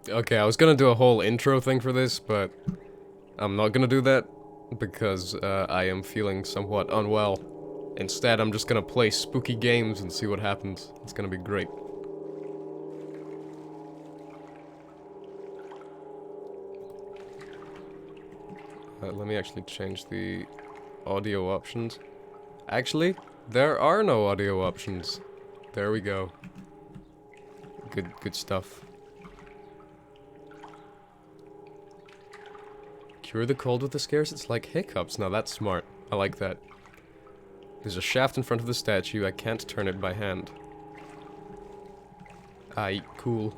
Okay, I was gonna do a whole intro thing for this, but I'm not gonna do that because I am feeling somewhat unwell. Instead, I'm just gonna play spooky games and see what happens. It's gonna be great. Let me actually change the audio options. Actually, there are no audio options. There we go. Good stuff. Cure the cold with the scares? It's like hiccups. Now that's smart. I like that. There's a shaft in front of the statue. I can't turn it by hand. Aye, cool.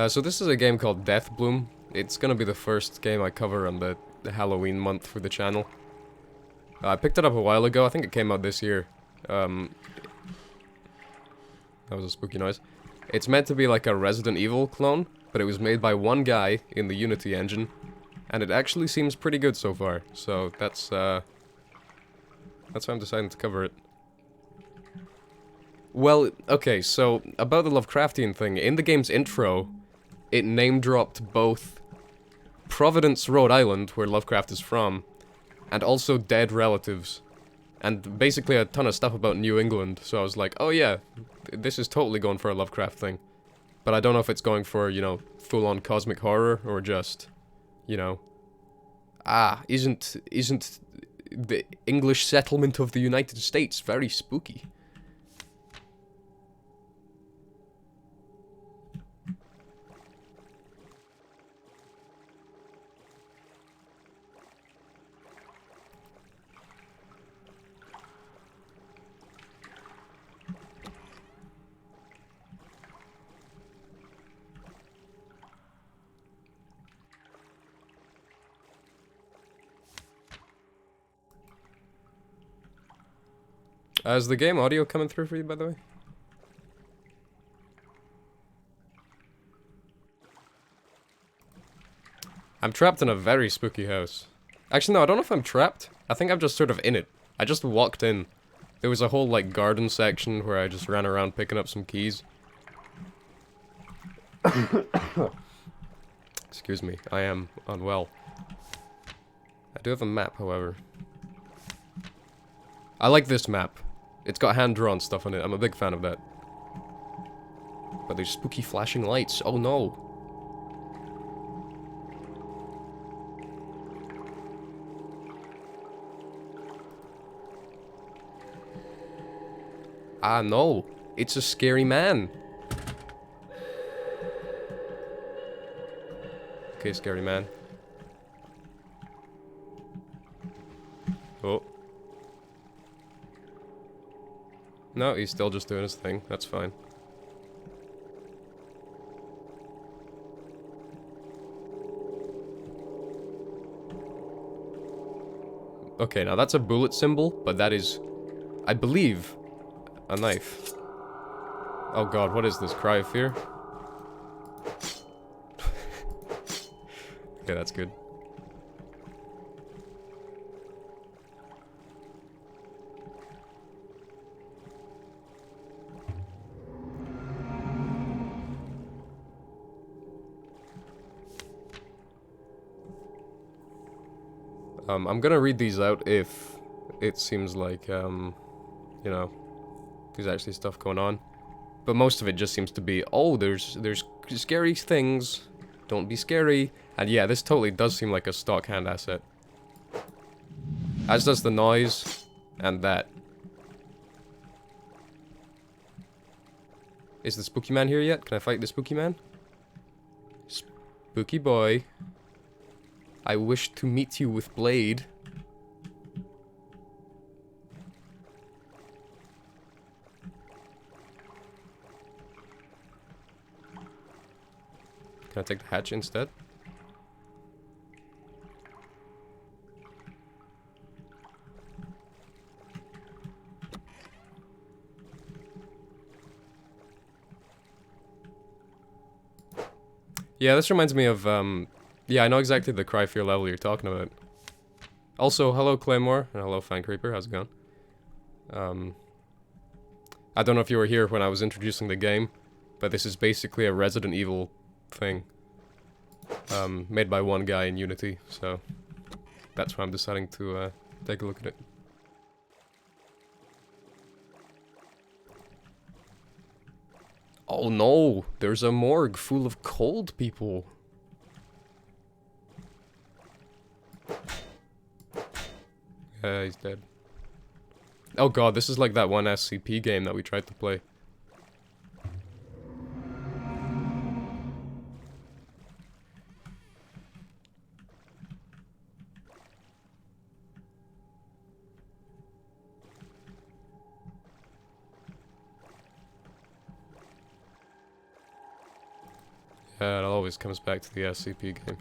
So this is a game called Deathbloom. It's gonna be the first game I cover on the Halloween month for the channel. I picked it up a while ago. I think it came out this year. That was a spooky noise. It's meant to be like a Resident Evil clone, but it was made by one guy in the Unity engine, and it actually seems pretty good so far. So that's why I'm deciding to cover it. Well, okay, so about the Lovecraftian thing, in the game's intro, it name-dropped both Providence, Rhode Island, where Lovecraft is from, and also dead relatives. And basically a ton of stuff about New England, so I was like, oh yeah, this is totally going for a Lovecraft thing. But I don't know if it's going for, you know, full-on cosmic horror, or just, you know... isn't the English settlement of the United States very spooky? Is the game audio coming through for you, by the way? I'm trapped in a very spooky house. Actually, no, I don't know if I'm trapped. I think I'm just sort of in it. I just walked in. There was a whole, like, garden section where I just ran around picking up some keys. Excuse me, I am unwell. I do have a map, however. I like this map. It's got hand-drawn stuff on it. I'm a big fan of that. But there's spooky flashing lights. Oh no. Ah, no. It's a scary man. Okay, scary man. Oh. No, he's still just doing his thing. That's fine. Okay, now that's a bullet symbol, but that is, I believe, a knife. Oh god, what is this? Cry of fear? Okay, that's good. I'm gonna read these out if it seems like, you know, there's actually stuff going on. But most of it just seems to be, oh, there's scary things, don't be scary. And yeah, this totally does seem like a stock hand asset. As does the noise, and that. Is the spooky man here yet? Can I fight the spooky man? Spooky boy. I wish to meet you with blade. Can I take the hatch instead? Yeah, this reminds me of, yeah, I know exactly the Cry Fear level you're talking about. Also, hello Claymore, and hello Fan Creeper, how's it going? I don't know if you were here when I was introducing the game, but this is basically a Resident Evil thing. Made by one guy in Unity, so that's why I'm deciding to take a look at it. Oh no, there's a morgue full of cold people. Yeah, he's dead. Oh god, this is like that one SCP game that we tried to play. Yeah, it always comes back to the SCP game.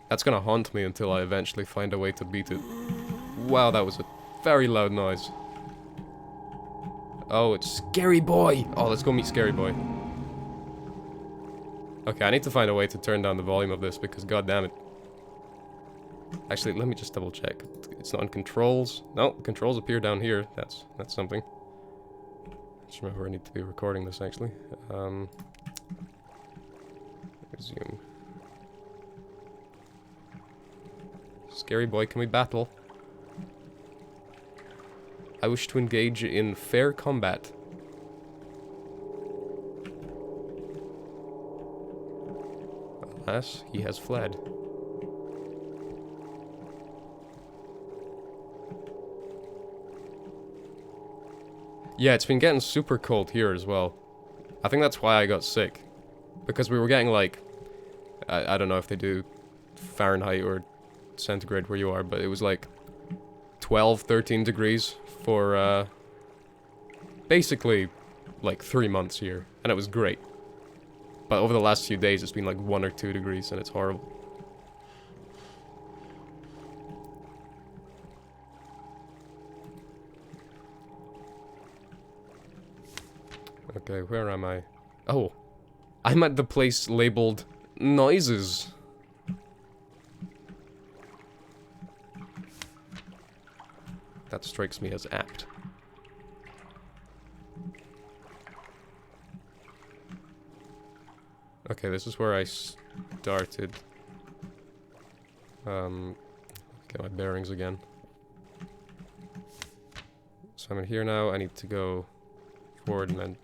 That's gonna haunt me until I eventually find a way to beat it. Wow, that was a very loud noise. Oh, it's Scary Boy! Oh, let's go meet Scary Boy. Okay, I need to find a way to turn down the volume of this because goddammit. Actually, let me just double check. It's not on controls. No, controls appear down here. That's something. Just remember I need to be recording this actually. Resume. Scary Boy, can we battle? I wish to engage in fair combat. Alas, he has fled. Yeah, it's been getting super cold here as well. I think that's why I got sick. Because we were getting like... I don't know if they do Fahrenheit or centigrade where you are, but it was like 12, 13 degrees for basically like 3 months here, and it was great. But over the last few days it's been like 1 or 2 degrees and it's horrible. Okay, where am I? Oh, I'm at the place labeled noises. That strikes me as apt. Okay, this is where I started. Get my bearings again. So I'm in here now. I need to go forward and then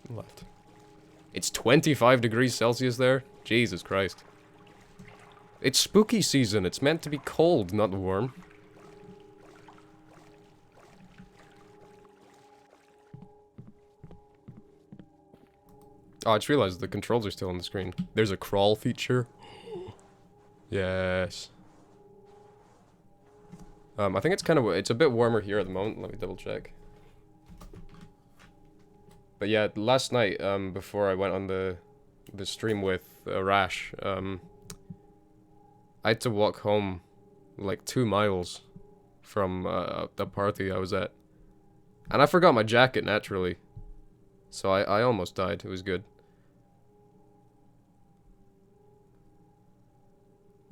left. It's 25 degrees Celsius there? Jesus Christ. It's spooky season. It's meant to be cold, not warm. Oh, I just realized the controls are still on the screen. There's a crawl feature. Yes. I think it's a bit warmer here at the moment. Let me double check. But yeah, last night, before I went on the stream with Rash, I had to walk home like 2 miles from the party I was at. And I forgot my jacket, naturally. So I almost died. It was good.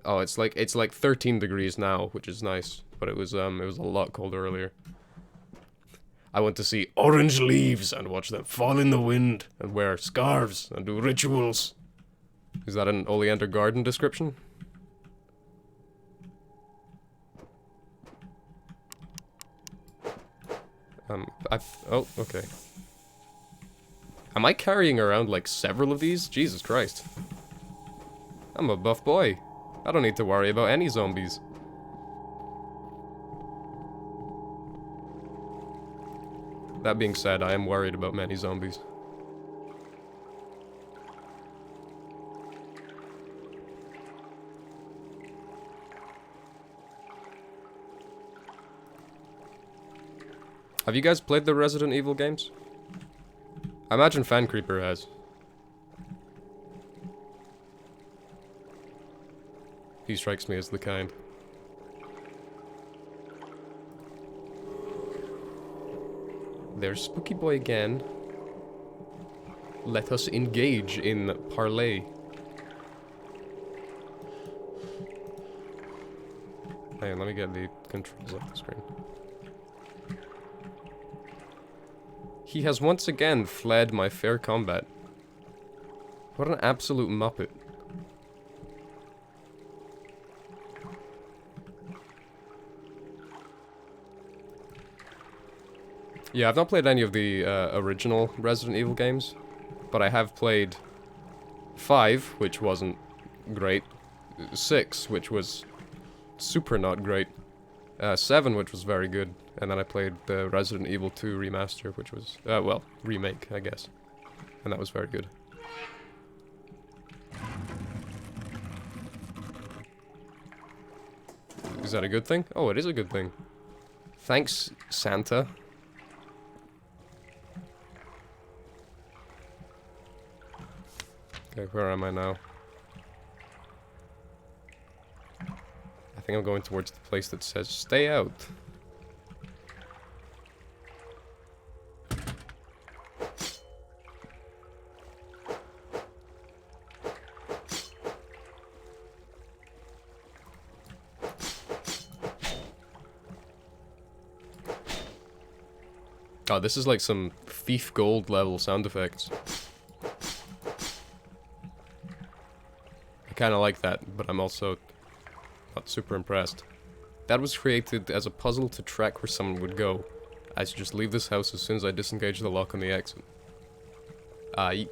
Oh, it's like 13 degrees now, which is nice. But it was a lot colder earlier. I went to see orange leaves and watch them fall in the wind and wear scarves and do rituals. Is that an Oleander Garden description? Oh, okay. Am I carrying around like several of these? Jesus Christ. I'm a buff boy. I don't need to worry about any zombies. That being said, I am worried about many zombies. Have you guys played the Resident Evil games? I imagine Fan Creeper has. He strikes me as the kind. There's Spooky Boy again. Let us engage in parley. Hang on, let me get the controls off the screen. He has once again fled my fair combat. What an absolute muppet. Yeah, I've not played any of the original Resident Evil games, but I have played 5, which wasn't great, 6, which was super not great, 7, which was very good, and then I played the Resident Evil 2 remaster, which was, well, remake, I guess, and that was very good. Is that a good thing? Oh, it is a good thing. Thanks, Santa. Okay, where am I now? I think I'm going towards the place that says, stay out. Oh, this is like some Thief Gold level sound effects. I kinda like that, but I'm also not super impressed. That was created as a puzzle to track where someone would go. I should just leave this house as soon as I disengage the lock on the exit. I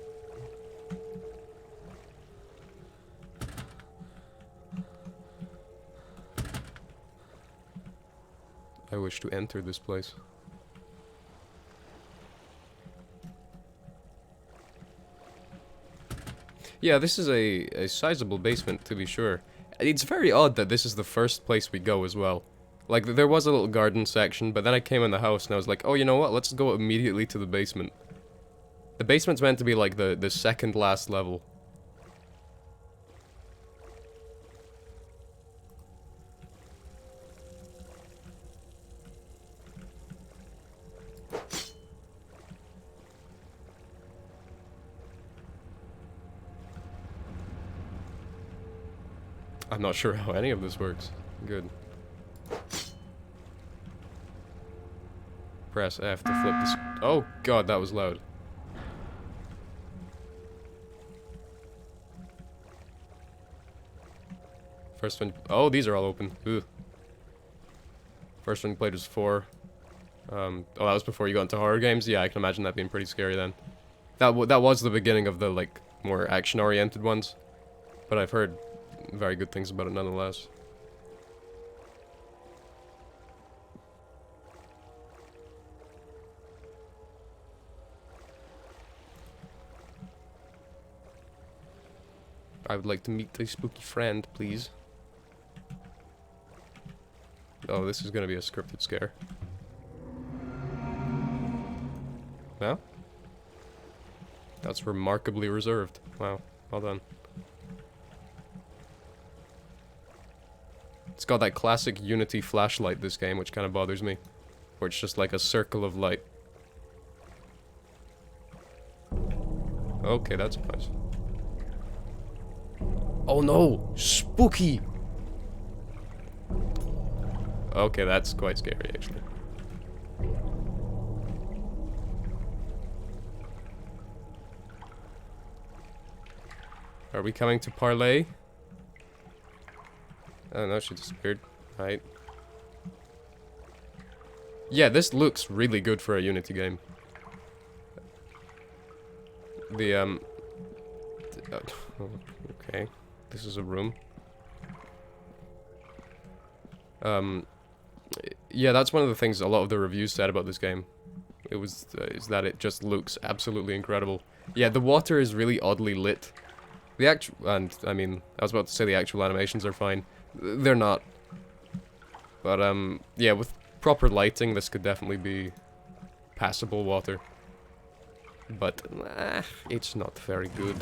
wish to enter this place. Yeah, this is a sizable basement, to be sure. It's very odd that this is the first place we go as well. Like, there was a little garden section, but then I came in the house and I was like, oh, you know what, let's go immediately to the basement. The basement's meant to be like the second last level. I'm not sure how any of this works. Good. Press F to flip this. Oh god, that was loud. First one. Oh, these are all open. Ugh. First one you played was 4. Oh, that was before you got into horror games? Yeah, I can imagine that being pretty scary then. That was the beginning of the, like, more action-oriented ones. But I've heard very good things about it nonetheless. I would like to meet a spooky friend, please. Oh, this is gonna be a scripted scare. No? That's remarkably reserved. Wow, well done. It's got that classic Unity flashlight, this game, which kind of bothers me. Where it's just like a circle of light. Okay, that's nice. Oh no! Spooky! Okay, that's quite scary, actually. Are we coming to parlay? Oh no, she disappeared. Right. Yeah, this looks really good for a Unity game. The, okay. This is a room. Yeah, that's one of the things a lot of the reviews said about this game. It was, is that it just looks absolutely incredible. Yeah, the water is really oddly lit. The actual, and, I mean, I was about to say the actual animations are fine. They're not. But, yeah, with proper lighting, this could definitely be passable water. But, it's not very good.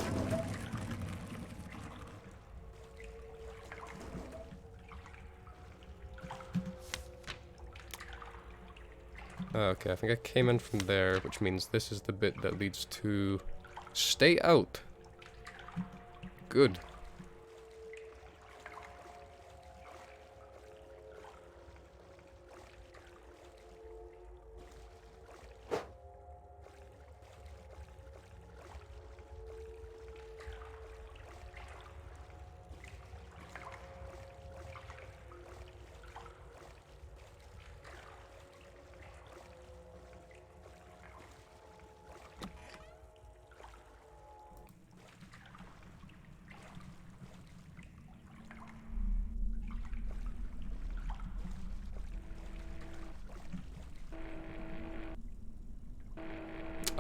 Okay, I think I came in from there, which means this is the bit that leads to... Stay out! Good.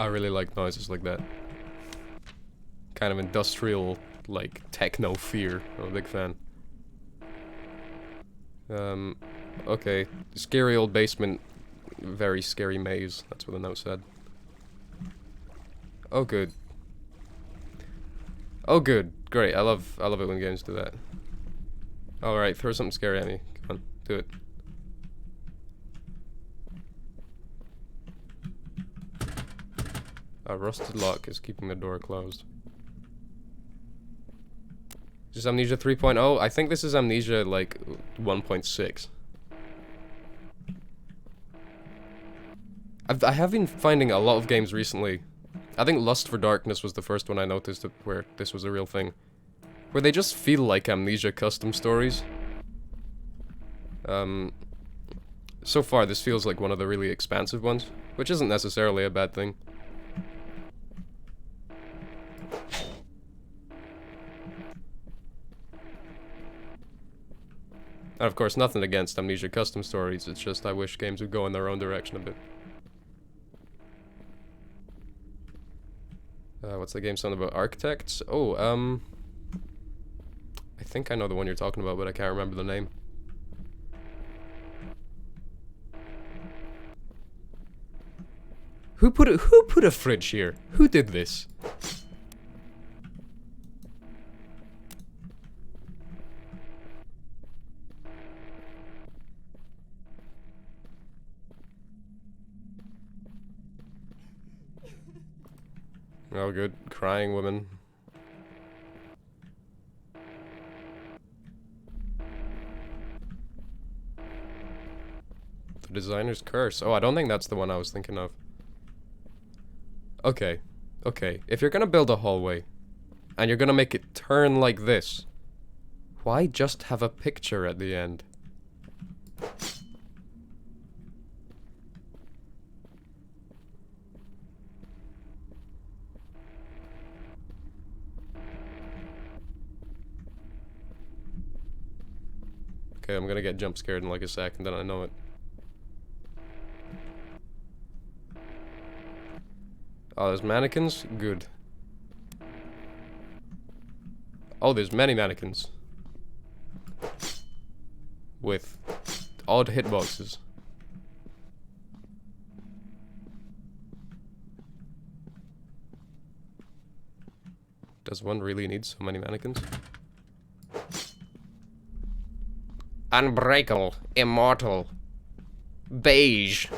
I really like noises like that. Kind of industrial, like, techno fear. I'm a big fan. Okay. Scary old basement. Very scary maze. That's what the note said. Oh, good. Oh, good. Great. I love it when games do that. Alright, throw something scary at me. Come on, do it. A rusted lock is keeping the door closed. Is this Amnesia 3.0? I think this is Amnesia, like, 1.6. I have been finding a lot of games recently. I think Lust for Darkness was the first one I noticed where this was a real thing. Where they just feel like Amnesia custom stories. So far, this feels like one of the really expansive ones, which isn't necessarily a bad thing. And of course, nothing against Amnesia custom stories, it's just I wish games would go in their own direction a bit. What's the game sound about? Architects? Oh, I think I know the one you're talking about, but I can't remember the name. Who put a fridge here? Who did this? Oh, good. Crying women. The designer's curse. Oh, I don't think that's the one I was thinking of. Okay. Okay. If you're gonna build a hallway, and you're gonna make it turn like this, why just have a picture at the end? Okay, I'm gonna get jump scared in like a second, then I know it. Oh, there's mannequins? Good. Oh, there's many mannequins. With odd hitboxes. Does one really need so many mannequins? Unbreakable, immortal, beige.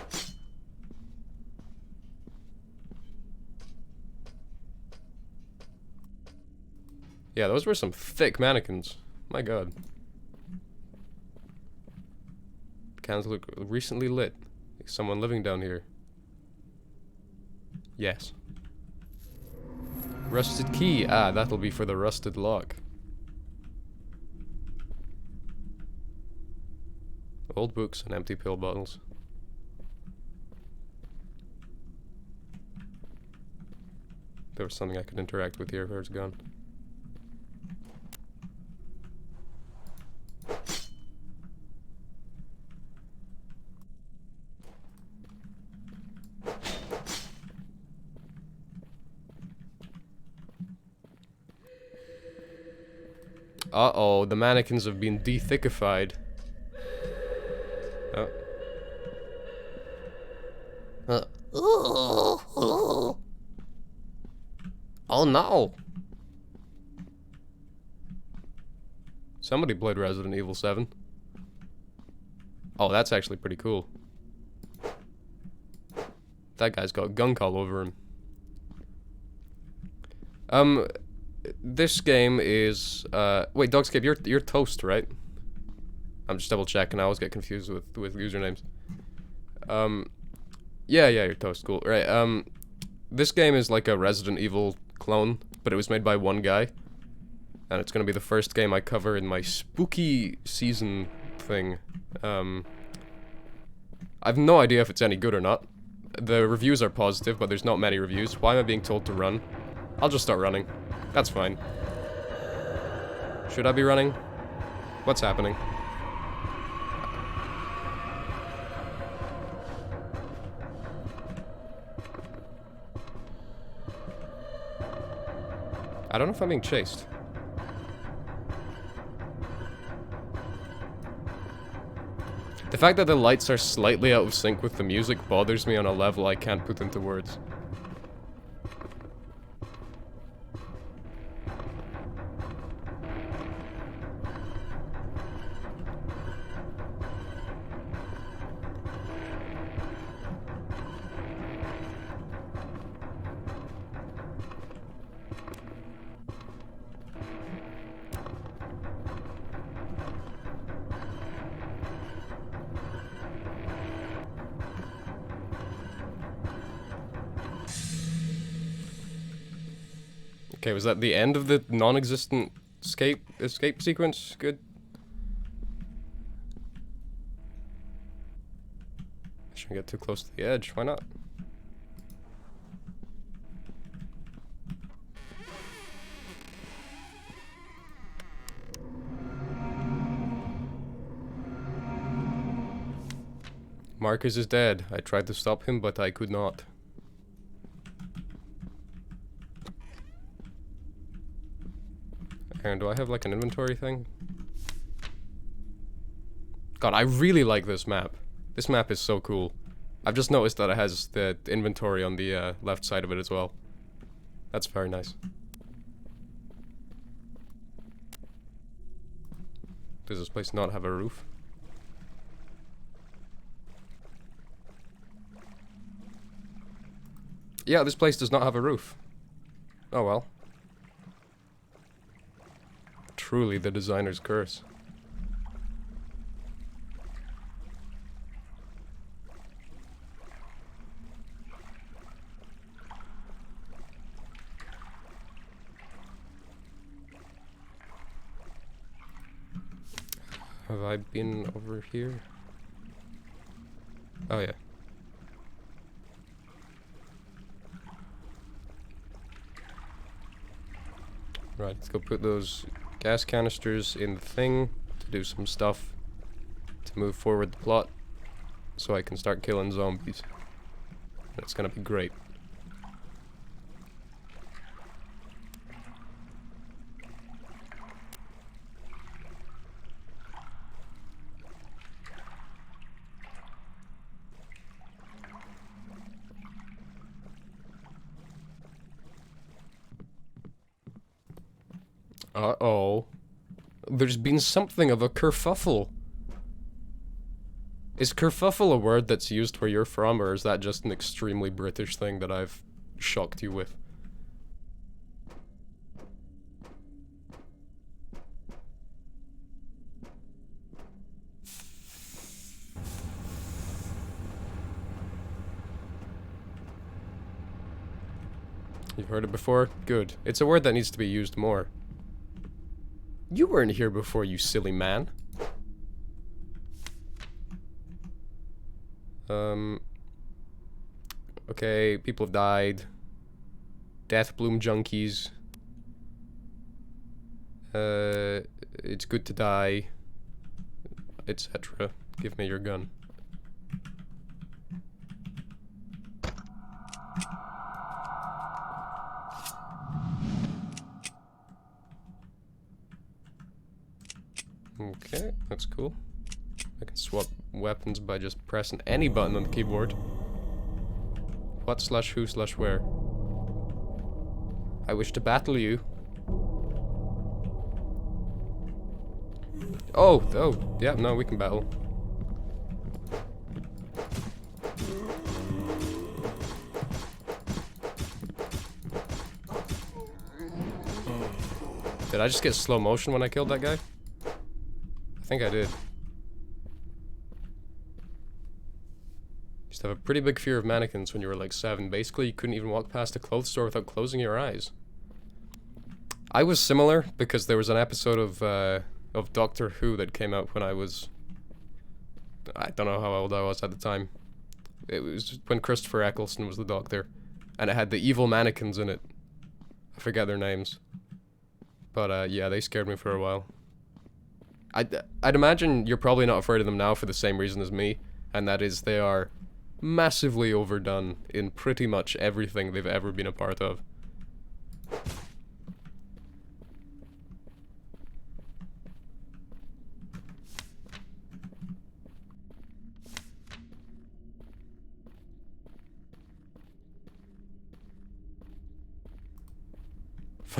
Yeah, those were some thick mannequins. My god. Candles look recently lit. Is someone living down here? Yes. Rusted key. Ah, that'll be for the rusted lock. Old books and empty pill bottles. There was something I could interact with here. Where's it gone? Uh-oh, the mannequins have been de-thickified. Oh. Oh no! Somebody played Resident Evil 7. Oh, that's actually pretty cool. That guy's got gunk all over him. This game is, wait, Dogscape, you're Toast, right? I'm just double checking, I always get confused with usernames. Yeah, you're Toast, cool. Right, this game is like a Resident Evil clone, but it was made by one guy. And it's gonna be the first game I cover in my spooky season thing. I've no idea if it's any good or not. The reviews are positive, but there's not many reviews. Why am I being told to run? I'll just start running. That's fine. Should I be running? What's happening? I don't know if I'm being chased. The fact that the lights are slightly out of sync with the music bothers me on a level I can't put into words. Okay, was that the end of the non-existent escape sequence? Good. I shouldn't get too close to the edge. Why not? Marcus is dead. I tried to stop him, but I could not. Aaron, do I have like an inventory thing? God, I really like this map. This map is so cool. I've just noticed that it has the inventory on the left side of it as well. That's very nice. Does this place not have a roof? Yeah, this place does not have a roof. Oh well. Truly the designer's curse. Have I been over here? Oh yeah. Right, let's go put those gas canisters in the thing to do some stuff to move forward the plot so I can start killing zombies. That's gonna be great. Uh-oh. There's been something of a kerfuffle. Is kerfuffle a word that's used where you're from, or is that just an extremely British thing that I've shocked you with? You've heard it before? Good. It's a word that needs to be used more. You weren't here before, you silly man. Okay, people have died. Deathbloom junkies. It's good to die. Etc. Give me your gun. Okay, that's cool. I can swap weapons by just pressing any button on the keyboard. What slash who slash where? I wish to battle you. Oh, yeah, no, we can battle. Did I just get slow motion when I killed that guy? I think I did. Used to have a pretty big fear of mannequins when you were like 7. Basically, you couldn't even walk past a clothes store without closing your eyes. I was similar because there was an episode of Doctor Who that came out when I was... I don't know how old I was at the time. It was when Christopher Eccleston was the Doctor. And it had the evil mannequins in it. I forget their names. But yeah, they scared me for a while. I'd imagine you're probably not afraid of them now for the same reason as me, and that is they are massively overdone in pretty much everything they've ever been a part of.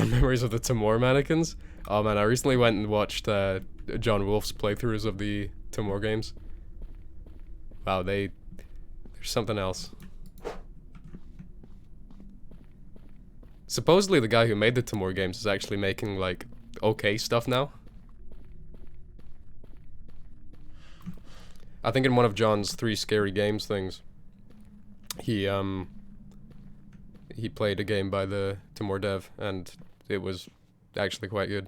Fond memories of the Timor mannequins? Oh man, I recently went and watched John Wolfe's playthroughs of the Timor games. Wow, there's something else. Supposedly the guy who made the Timor games is actually making, like, okay stuff now. I think in one of John's 3 scary games things, he played a game by the Timor dev, and it was actually quite good.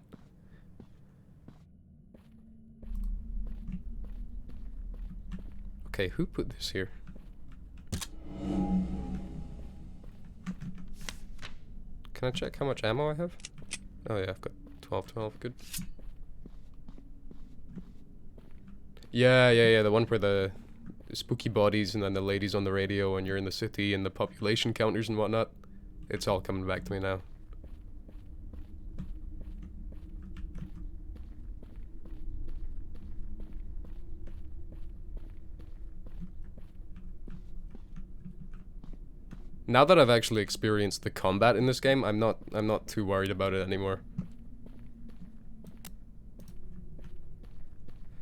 Okay, who put this here? Can I check how much ammo I have? Oh yeah, I've got 12, good. Yeah, the one where the spooky bodies and then the ladies on the radio and you're in the city and the population counters and whatnot. It's all coming back to me now. Now that I've actually experienced the combat in this game, I'm not too worried about it anymore.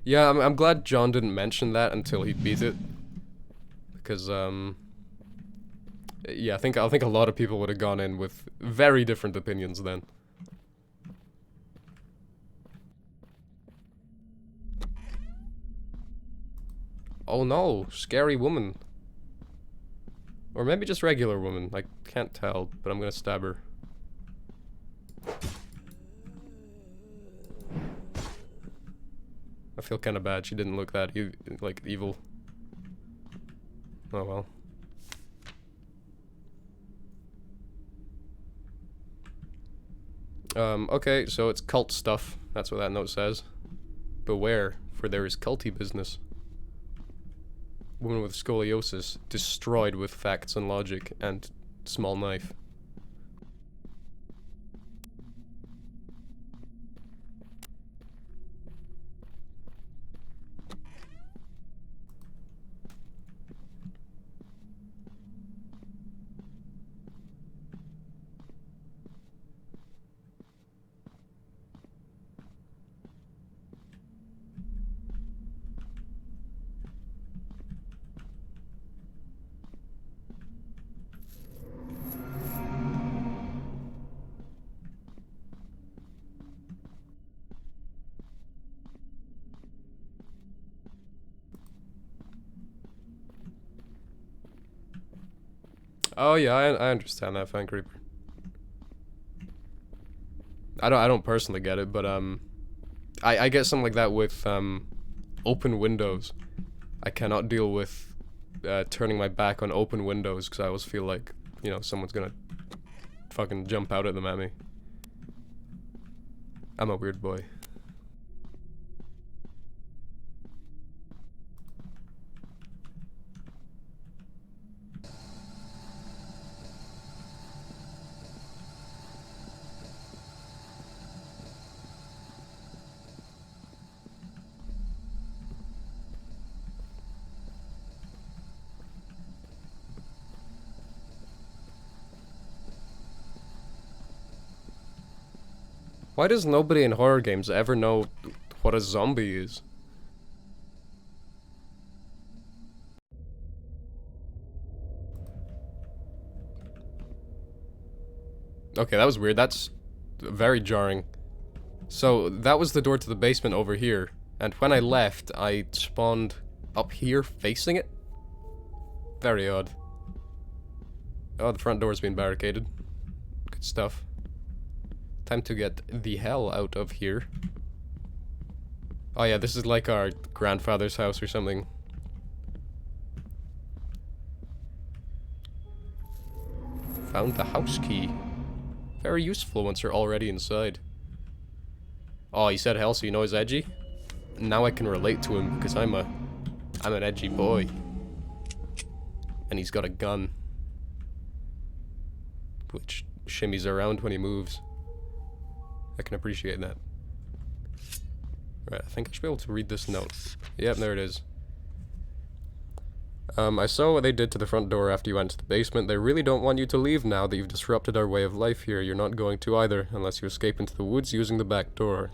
Yeah, I'm glad John didn't mention that until he beat it. Because yeah, I think a lot of people would have gone in with very different opinions then. Oh no, scary woman. Or maybe just regular woman, I can't tell, but I'm gonna stab her. I feel kinda bad, she didn't look that like evil. Oh well. Okay, so it's cult stuff, that's what that note says. Beware, for there is culty business. Woman with scoliosis, destroyed with facts and logic, and small knife. Oh yeah, I understand that, Fan Creeper. I don't personally get it, but I get something like that with open windows. I cannot deal with turning my back on open windows because I always feel like, you know, someone's gonna fucking jump out at them at me. I'm a weird boy. Why does nobody in horror games ever know what a zombie is? Okay, that was weird. That's very jarring. So, that was the door to the basement over here. And when I left, I spawned up here facing it? Very odd. Oh, the front door's been barricaded. Good stuff. Time to get the hell out of here. Oh yeah, this is like our grandfather's house or something. Found the house key. Very useful once you're already inside. Oh, he said hell, so you know he's edgy? Now I can relate to him because I'm an edgy boy. And he's got a gun. Which shimmies around when he moves. I can appreciate that. Right, I think I should be able to read this note. Yep, there it is. I saw what they did to the front door after you went to the basement. They really don't want you to leave now that you've disrupted our way of life here. You're not going to either, unless you escape into the woods using the back door.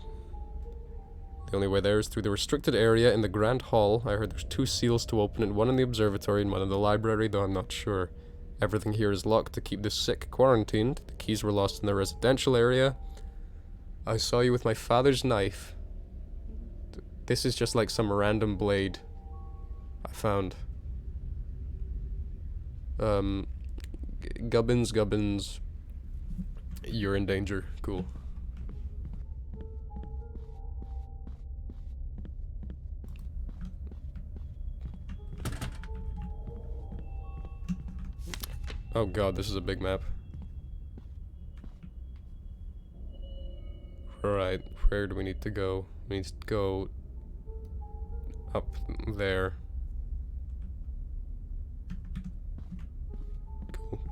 The only way there is through the restricted area in the Grand Hall. I heard there's 2 seals to open it, one in the observatory and one in the library, though I'm not sure. Everything here is locked to keep the sick quarantined. The keys were lost in the residential area. I saw you with my father's knife. This is just like some random blade I found. Gubbins, you're in danger. Cool. Oh god, this is a big map. Right, where do we need to go? We need to go up there. Cool.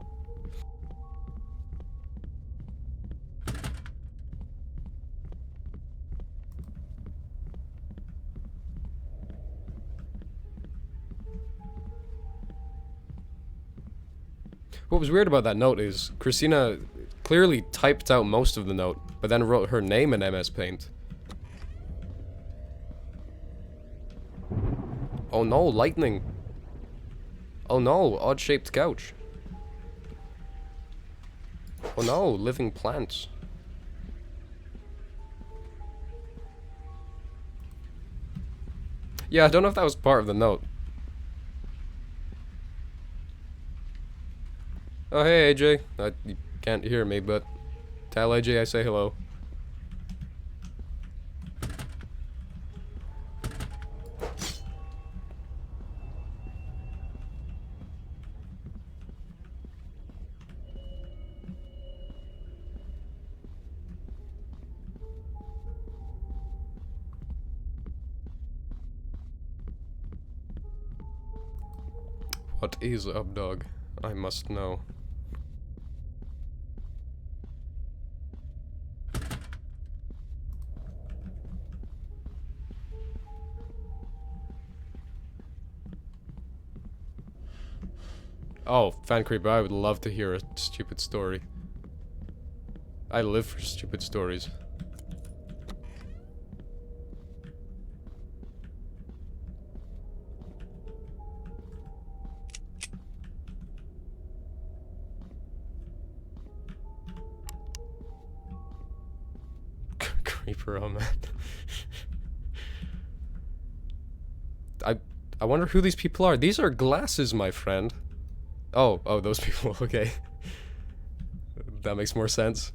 What was weird about that note is Christina clearly typed out most of the note, but then wrote her name in MS Paint. Oh no, lightning. Oh no, odd-shaped couch. Oh no, living plants. Yeah, I don't know if that was part of the note. Oh hey AJ, you can't hear me, but tell AJ I say hello. What is up, dog? I must know. Oh, Fan Creeper, I would love to hear a stupid story. I live for stupid stories. Creeper, oh man. I wonder who these people are. These are glasses, my friend. Oh, those people, okay. That makes more sense.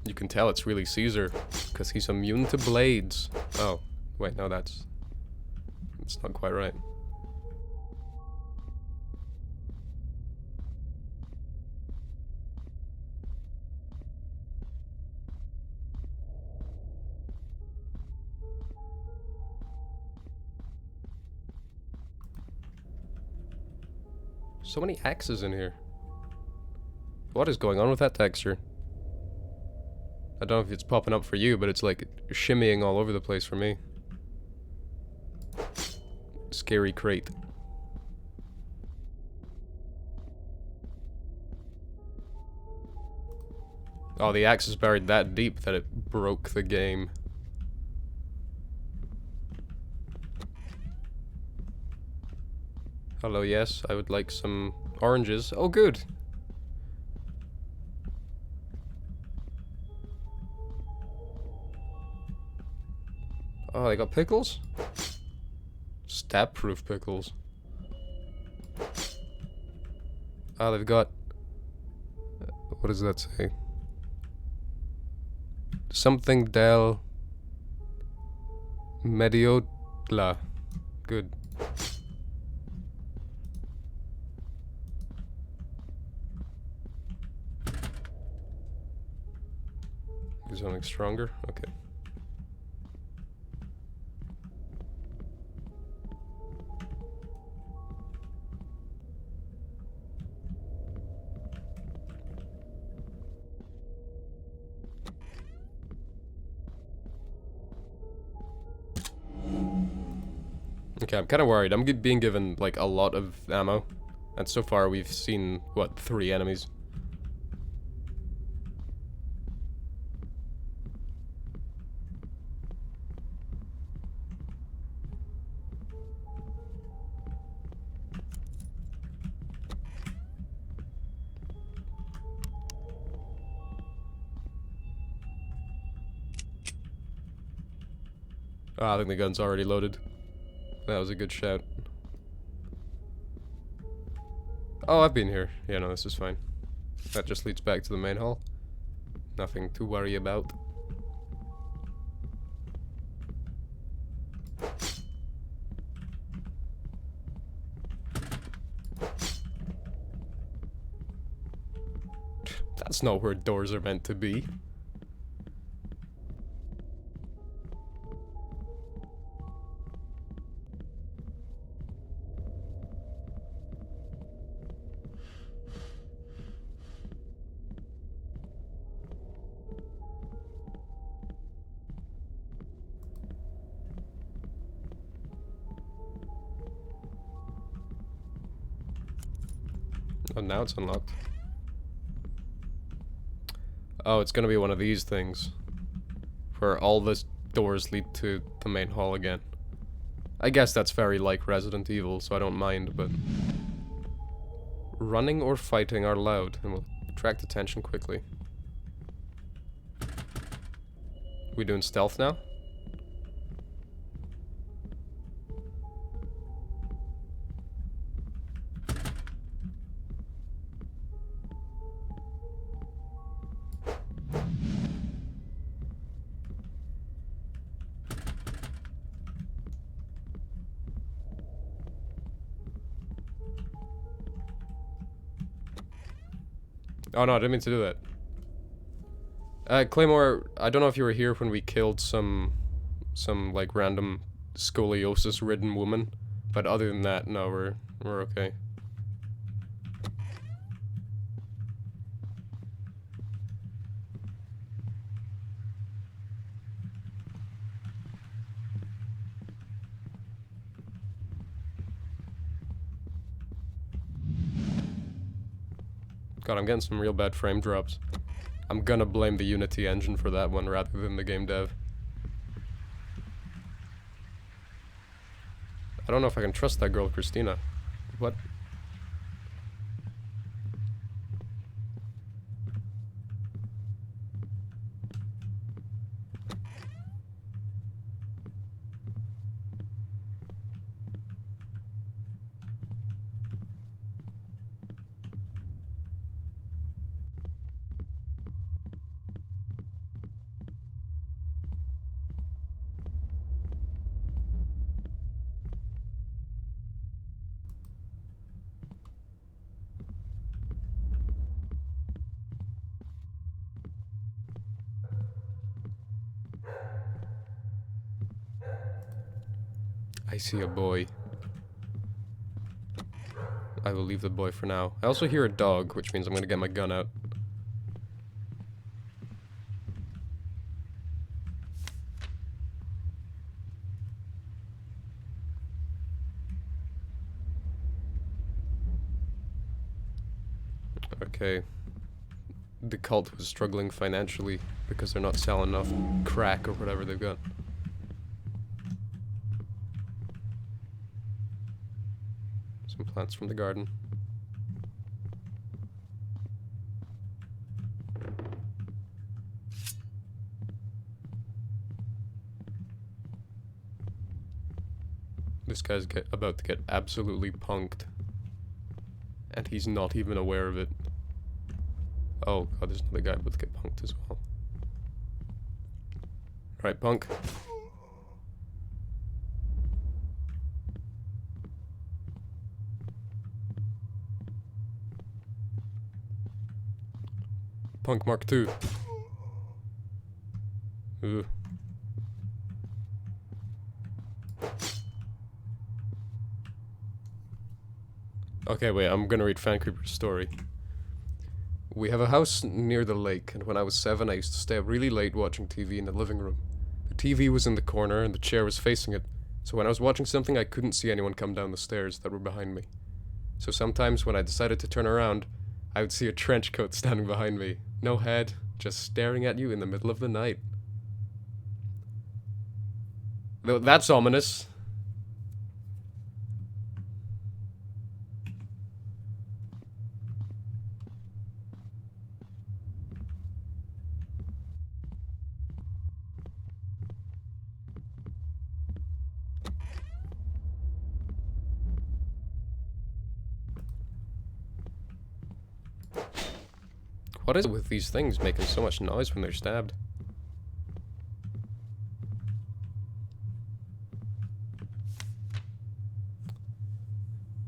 You can tell it's really Caesar, because he's immune to blades. Oh, wait, no, that's not quite right. So many axes in here. What is going on with that texture? I don't know if it's popping up for you, but it's like shimmying all over the place for me. Scary crate. Oh, the axe is buried that deep that it broke the game. Hello, yes, I would like some oranges. Oh, good. Oh, they got pickles? Stab-proof pickles. Oh, they've got... What does that say? Something del... Mediodla. Good. Do something stronger? Okay. Okay, I'm kind of worried. I'm being given, like, a lot of ammo. And so far we've seen, what, 3 enemies? Oh, I think the gun's already loaded. That was a good shout. Oh, I've been here. Yeah, no, this is fine. That just leads back to the main hall. Nothing to worry about. That's not where doors are meant to be. Oh, now it's unlocked. Oh, it's gonna be one of these things. Where all the doors lead to the main hall again. I guess that's very like Resident Evil, so I don't mind, but... Running or fighting are loud, and will attract attention quickly. We doing stealth now? Oh no, I didn't mean to do that. Claymore, I don't know if you were here when we killed some like random scoliosis-ridden woman, but other than that, no, we're okay. God, I'm getting some real bad frame drops. I'm gonna blame the Unity engine for that one rather than the game dev. I don't know if I can trust that girl, Christina. What? I see a boy. I will leave the boy for now. I also hear a dog, which means I'm gonna get my gun out. Okay. The cult was struggling financially because they're not selling enough crack or whatever they've got. Some plants from the garden. This guy's about to get absolutely punked. And he's not even aware of it. Oh god, there's another guy about to get punked as well. Right, punk. Punk Mark 2. Ooh. Okay, wait, I'm gonna read Fan Creeper's story. We have a house near the lake, and when I was 7, I used to stay up really late watching TV in the living room. The TV was in the corner, and the chair was facing it. So when I was watching something, I couldn't see anyone come down the stairs that were behind me. So sometimes when I decided to turn around, I would see a trench coat standing behind me. No head, just staring at you in the middle of the night. Though that's ominous. What is it with these things making so much noise when they're stabbed?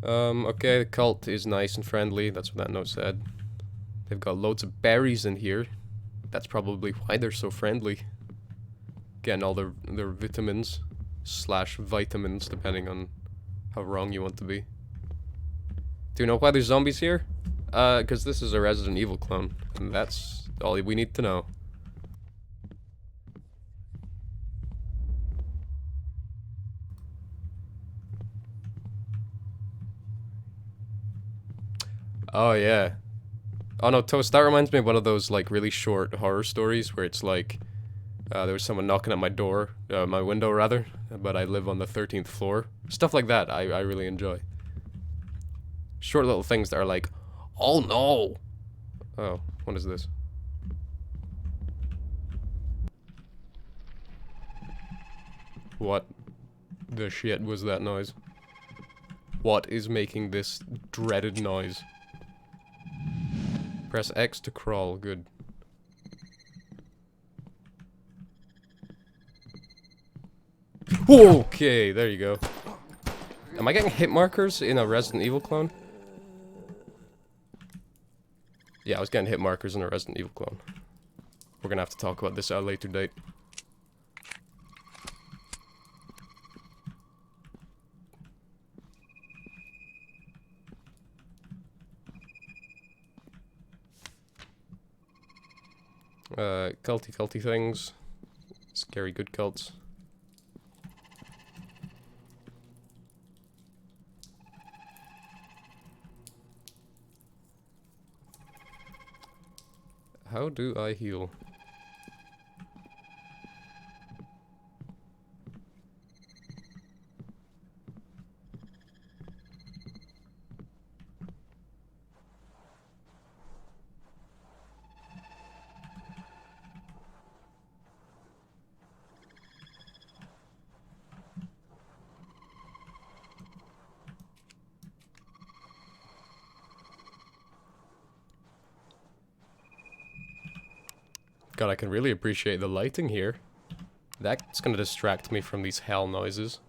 Okay, the cult is nice and friendly, that's what that note said. They've got loads of berries in here. That's probably why they're so friendly. Getting all their vitamins. / vitamins, depending on how wrong you want to be. Do you know why there's zombies here? Because this is a Resident Evil clone. And that's all we need to know. Oh, yeah. Oh no, Toast, that reminds me of one of those, like, really short horror stories where it's like, there was someone knocking at my door, my window rather, but I live on the 13th floor. Stuff like that, I really enjoy. Short little things that are like, oh no! Oh, what is this? What the shit was that noise? What is making this dreaded noise? Press X to crawl, good. Okay, there you go. Am I getting hit markers in a Resident Evil clone? Yeah, I was getting hit markers in a Resident Evil clone. We're gonna have to talk about this at a later date. Culty things. Scary good cults. How do I heal? God, I can really appreciate the lighting here. That's gonna distract me from these hell noises.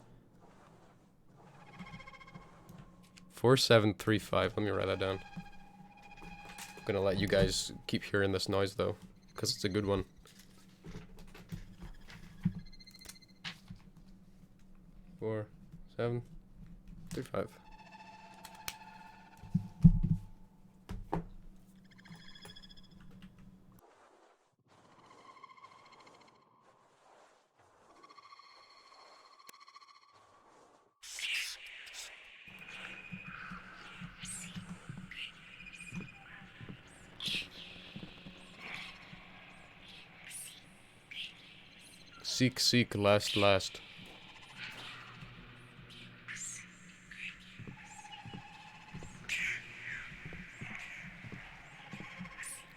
4735, let me write that down. I'm gonna let you guys keep hearing this noise though, because it's a good one. Four, 7, 3, 5. Seek, seek, last, last.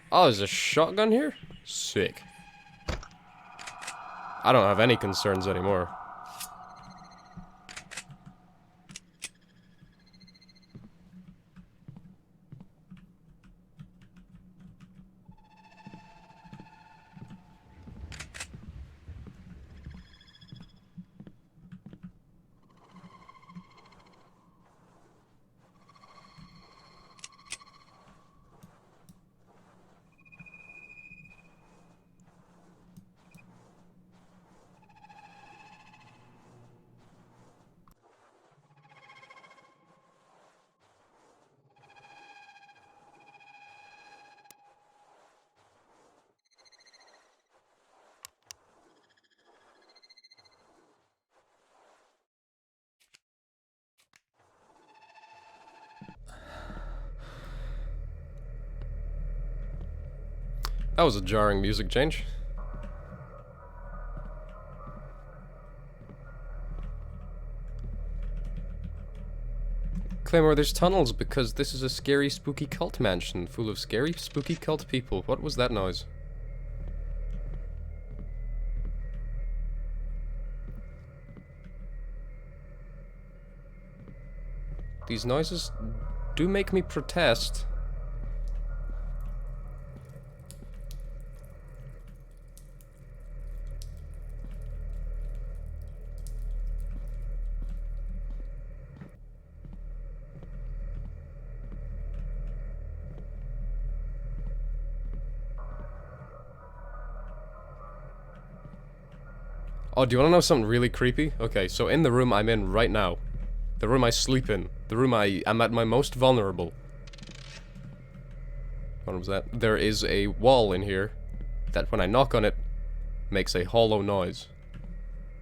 Oh, there's a shotgun here? Sick. I don't have any concerns anymore. That was a jarring music change. Claymore, there's tunnels because this is a scary, spooky cult mansion full of scary, spooky cult people. What was that noise? These noises do make me protest. Oh, do you want to know something really creepy? Okay, so in the room I'm in right now, the room I sleep in, the room I'm at my most vulnerable. What was that? There is a wall in here that when I knock on it, makes a hollow noise.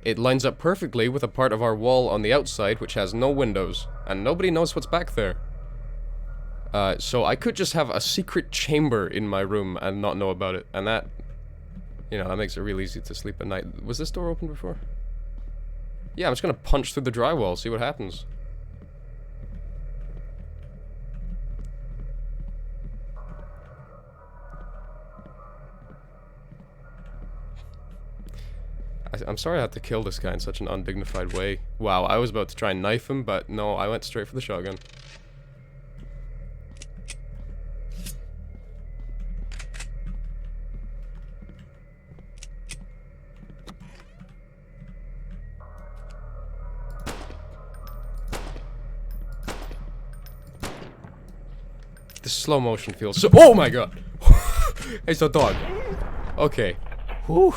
It lines up perfectly with a part of our wall on the outside which has no windows, and nobody knows what's back there. So I could just have a secret chamber in my room and not know about it, and that... You know, that makes it real easy to sleep at night. Was this door open before? Yeah, I'm just gonna punch through the drywall, see what happens. I'm sorry I had to kill this guy in such an undignified way. Wow, I was about to try and knife him, but no, I went straight for the shotgun. The slow motion feels so— oh my god! It's a dog. Okay. Whew.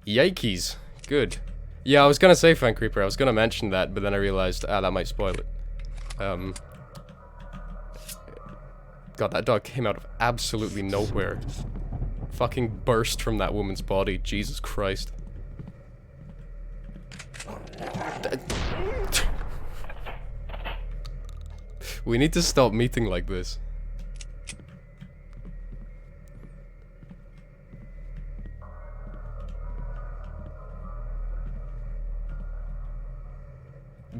Yikes. Good. Yeah, I was gonna say Fan Creeper, I was gonna mention that, but then I realized, that might spoil it. God, that dog came out of absolutely nowhere. Fucking burst from that woman's body, Jesus Christ. We need to stop meeting like this.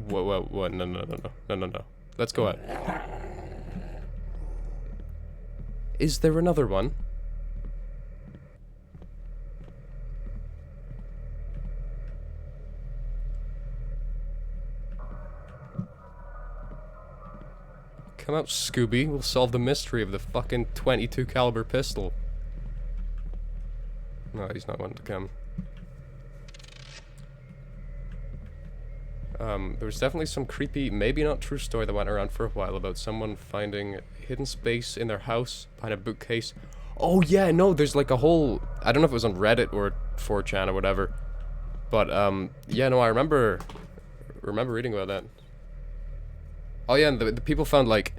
Whoa, no. Let's go out. Is there another one? Come out, Scooby. We'll solve the mystery of the fucking .22 caliber pistol. No, he's not wanting to come. There was definitely some creepy, maybe not true story that went around for a while about someone finding hidden space in their house behind a bookcase. Oh yeah, no, there's like a whole... I don't know if it was on Reddit or 4chan or whatever. But, yeah, no, I remember reading about that. Oh yeah, and the people found, like,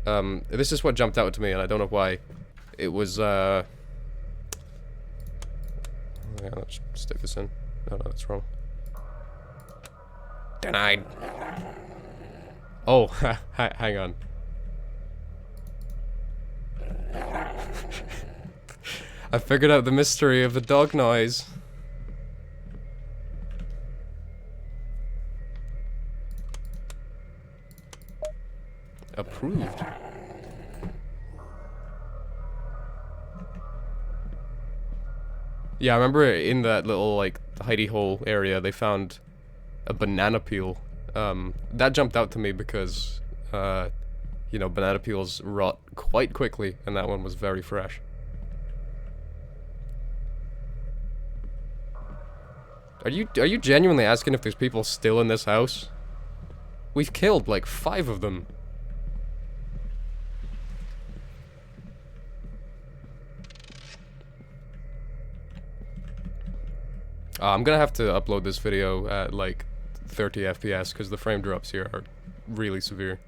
this is what jumped out to me, and I don't know why. It was, yeah, let's stick this in. No, that's wrong. Denied. Oh, hang on. I figured out the mystery of the dog noise. Approved. Yeah, I remember in that little, like, hidey hole area, they found a banana peel. That jumped out to me because, you know, banana peels rot quite quickly, and that one was very fresh. Are you genuinely asking if there's people still in this house? We've killed, like, 5 of them. I'm gonna have to upload this video at, like, 30 FPS, because the frame drops here are really severe.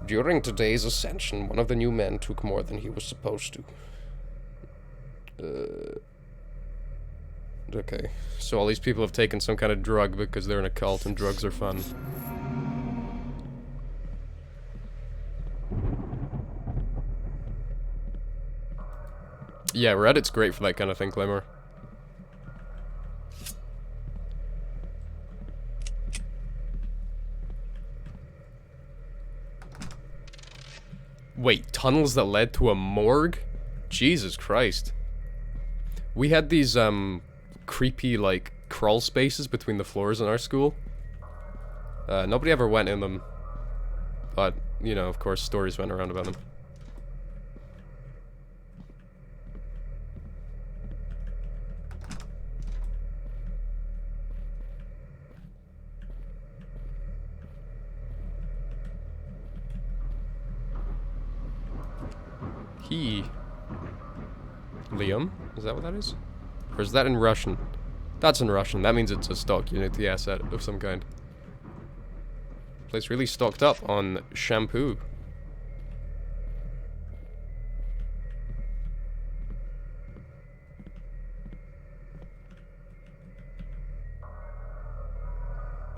During today's ascension, one of the new men took more than he was supposed to. Okay, so all these people have taken some kind of drug because they're in a cult and drugs are fun. Yeah, Reddit's great for that kind of thing, Claymore. Wait, tunnels that led to a morgue? Jesus Christ. We had these, creepy, like, crawl spaces between the floors in our school. Nobody ever went in them. But, you know, of course, stories went around about them. Liam? Is that what that is? Or is that in Russian? That's in Russian. That means it's a stock Unity asset of some kind. Place really stocked up on shampoo.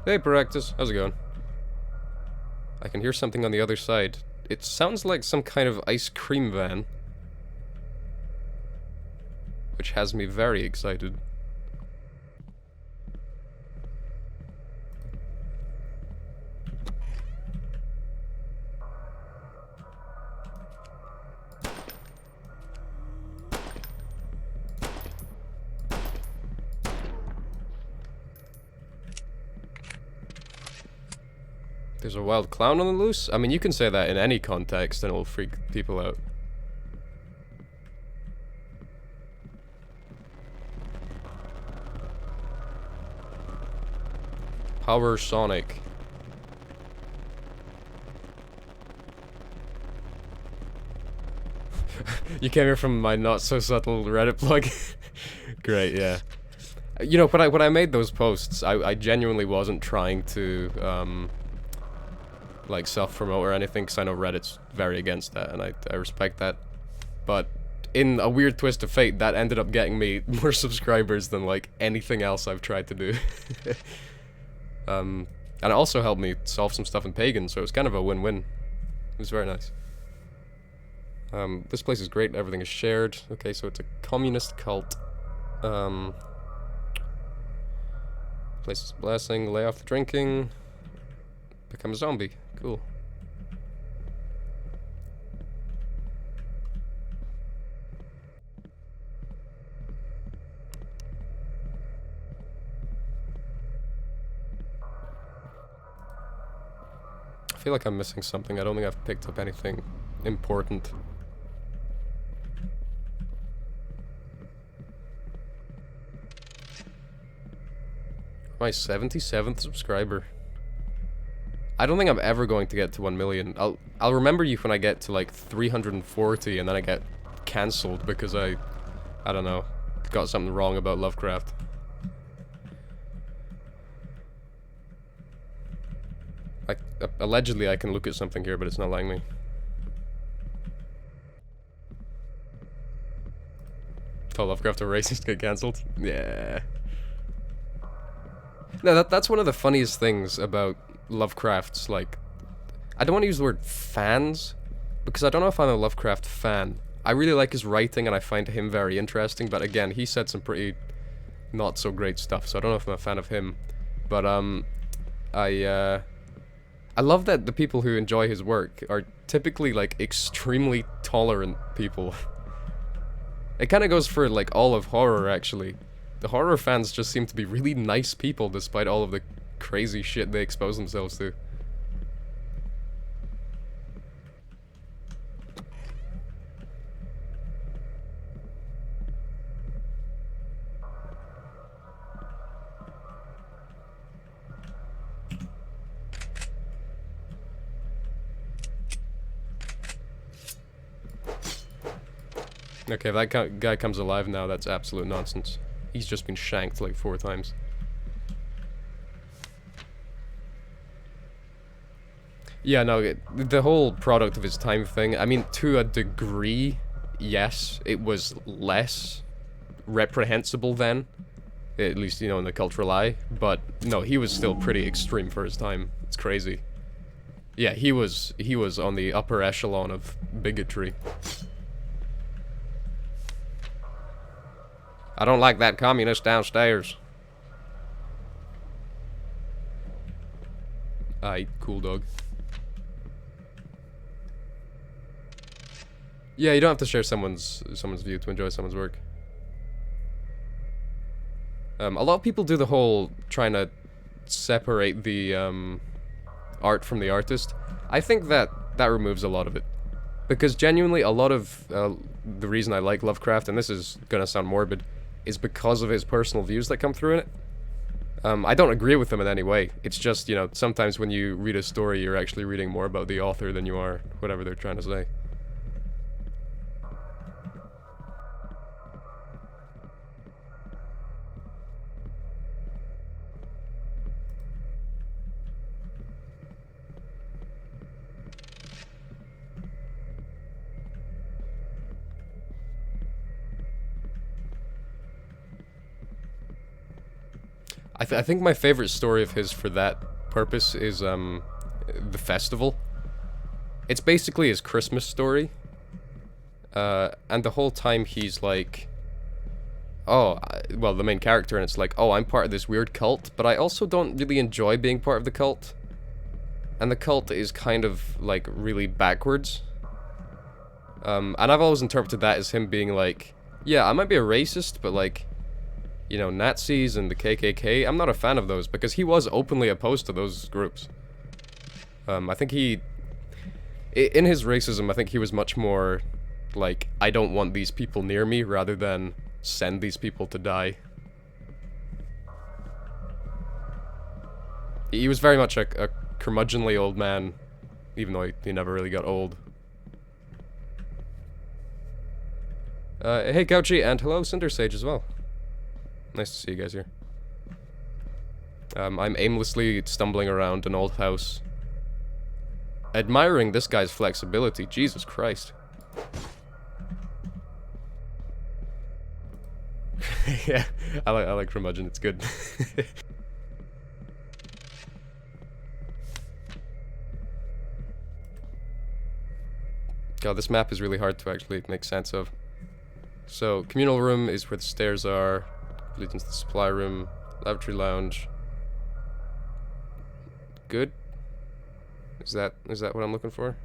Hey, Practice. How's it going? I can hear something on the other side. It sounds like some kind of ice cream van. Which has me very excited. There's a wild clown on the loose? I mean, you can say that in any context and it'll freak people out. Power Sonic. You came here from my not-so-subtle Reddit plug? Great, yeah. You know, when I made those posts, I genuinely wasn't trying to, like, self-promote or anything, because I know Reddit's very against that, and I respect that. But in a weird twist of fate, that ended up getting me more subscribers than, like, anything else I've tried to do. And it also helped me solve some stuff in Pagan, so it was kind of a win-win. It was very nice. This place is great, everything is shared. Okay, so it's a communist cult. Place is a blessing, lay off the drinking. Become a zombie. Cool. I feel like I'm missing something. I don't think I've picked up anything important. My 77th subscriber. I don't think I'm ever going to get to 1 million. I'll remember you when I get to like 340 and then I get cancelled because I don't know, got something wrong about Lovecraft. Allegedly I can look at something here, but it's not letting me. Oh, Lovecraft a racist, get cancelled? Yeah. No, that's one of the funniest things about Lovecraft's, like... I don't want to use the word fans, because I don't know if I'm a Lovecraft fan. I really like his writing and I find him very interesting, but again, he said some pretty not so great stuff, so I don't know if I'm a fan of him. But, I love that the people who enjoy his work are typically, like, extremely tolerant people. It kind of goes for, like, all of horror, actually. The horror fans just seem to be really nice people despite all of the crazy shit they expose themselves to. Okay, if that guy comes alive now, that's absolute nonsense. He's just been shanked like 4 times. Yeah, no, the whole product of his time thing, I mean, to a degree, yes, it was less reprehensible then. At least, you know, in the cultural eye. But, no, he was still pretty extreme for his time. It's crazy. Yeah, he was on the upper echelon of bigotry. I don't like that communist downstairs. Aye, cool dog. Yeah, you don't have to share someone's view to enjoy someone's work. A lot of people do the whole trying to separate the art from the artist. I think that removes a lot of it. Because genuinely, a lot of the reason I like Lovecraft, and this is gonna sound morbid, is because of his personal views that come through in it. I don't agree with them in any way. It's just, you know, sometimes when you read a story, you're actually reading more about the author than you are whatever they're trying to say. I think my favorite story of his for that purpose is The Festival. It's basically his Christmas story. And the whole time he's like, oh, well, the main character, and it's like, oh, I'm part of this weird cult, but I also don't really enjoy being part of the cult. And the cult is kind of, like, really backwards. And I've always interpreted that as him being like, yeah, I might be a racist, but like, you know, Nazis and the KKK, I'm not a fan of those, because he was openly opposed to those groups. I think in his racism, I think he was much more like, I don't want these people near me, rather than send these people to die. He was very much a curmudgeonly old man, even though he never really got old. Hey Gouchy, and hello Cinder Sage as well. Nice to see you guys here. I'm aimlessly stumbling around an old house, admiring this guy's flexibility. Jesus Christ. Yeah, I like curmudgeon, it's good. God, this map is really hard to actually make sense of. So, communal room is where the stairs are, leads into the supply room, lavatory lounge. Good? Is that what I'm looking for?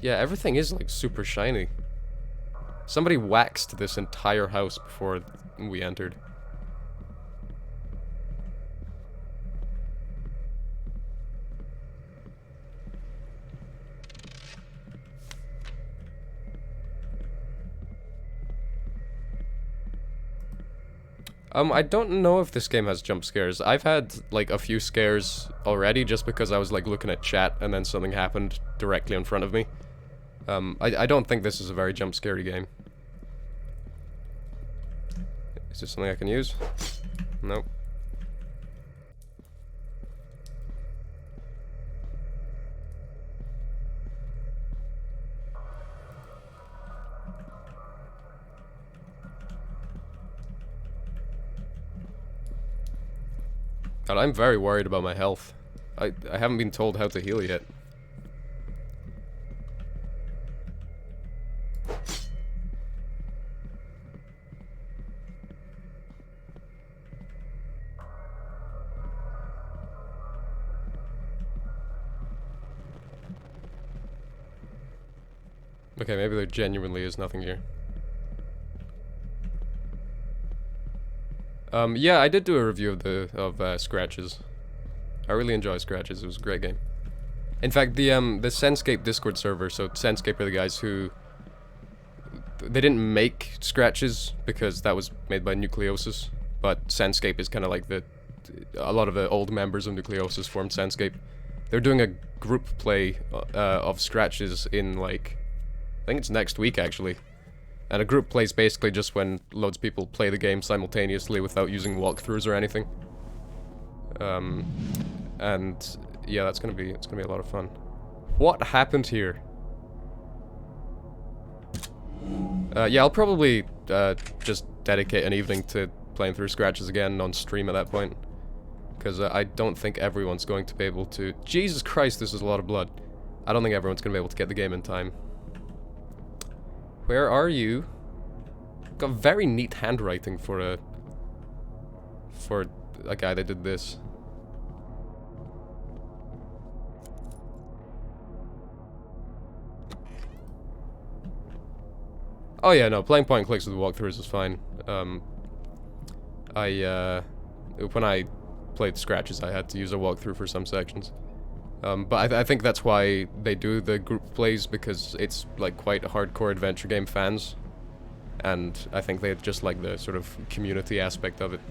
Yeah, everything is like super shiny. Somebody waxed this entire house before we entered. I don't know if this game has jump scares. I've had, like, a few scares already just because I was, like, looking at chat and then something happened directly in front of me. I don't think this is a very jump scary game. Is this something I can use? Nope. God, I'm very worried about my health. I haven't been told how to heal yet. Okay, maybe there genuinely is nothing here. Yeah, I did do a review of Scratches. I really enjoy Scratches. It was a great game. In fact, the Senscape Discord server. So Senscape are the guys who they didn't make Scratches because that was made by Nucleosis, but Senscape is kind of like a lot of the old members of Nucleosis formed Senscape. They're doing a group play of Scratches in like, I think it's next week actually. And a group play is basically just when loads of people play the game simultaneously without using walkthroughs or anything. And yeah, it's gonna be a lot of fun. What happened here? Yeah, I'll probably just dedicate an evening to playing through Scratches again on stream at that point. Because I don't think everyone's going to be able to... Jesus Christ, this is a lot of blood. I don't think everyone's going to be able to get the game in time. Where are you? Got very neat handwriting for a guy that did this. Oh yeah, no, playing point and clicks with walkthroughs is fine. When I played Scratches, I had to use a walkthrough for some sections. But I think that's why they do the group plays, because it's like quite hardcore adventure game fans. And I think they just like the sort of community aspect of it.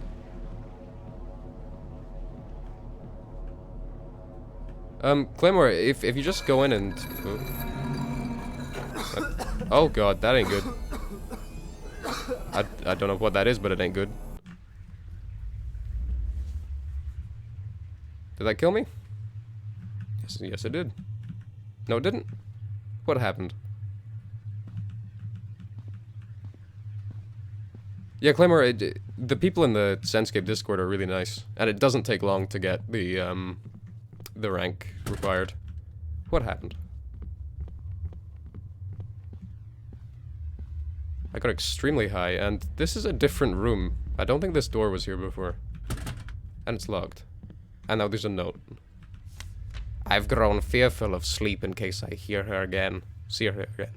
Claymore, if you just go in and... Oh god, that ain't good. I don't know what that is, but it ain't good. Did that kill me? Yes it did. No, it didn't. What happened? Yeah, Claymore, the people in the Senscape Discord are really nice, and it doesn't take long to get the rank required. What happened? I got extremely high, and this is a different room. I don't think this door was here before. And it's locked. And now there's a note. I've grown fearful of sleep in case I see her again,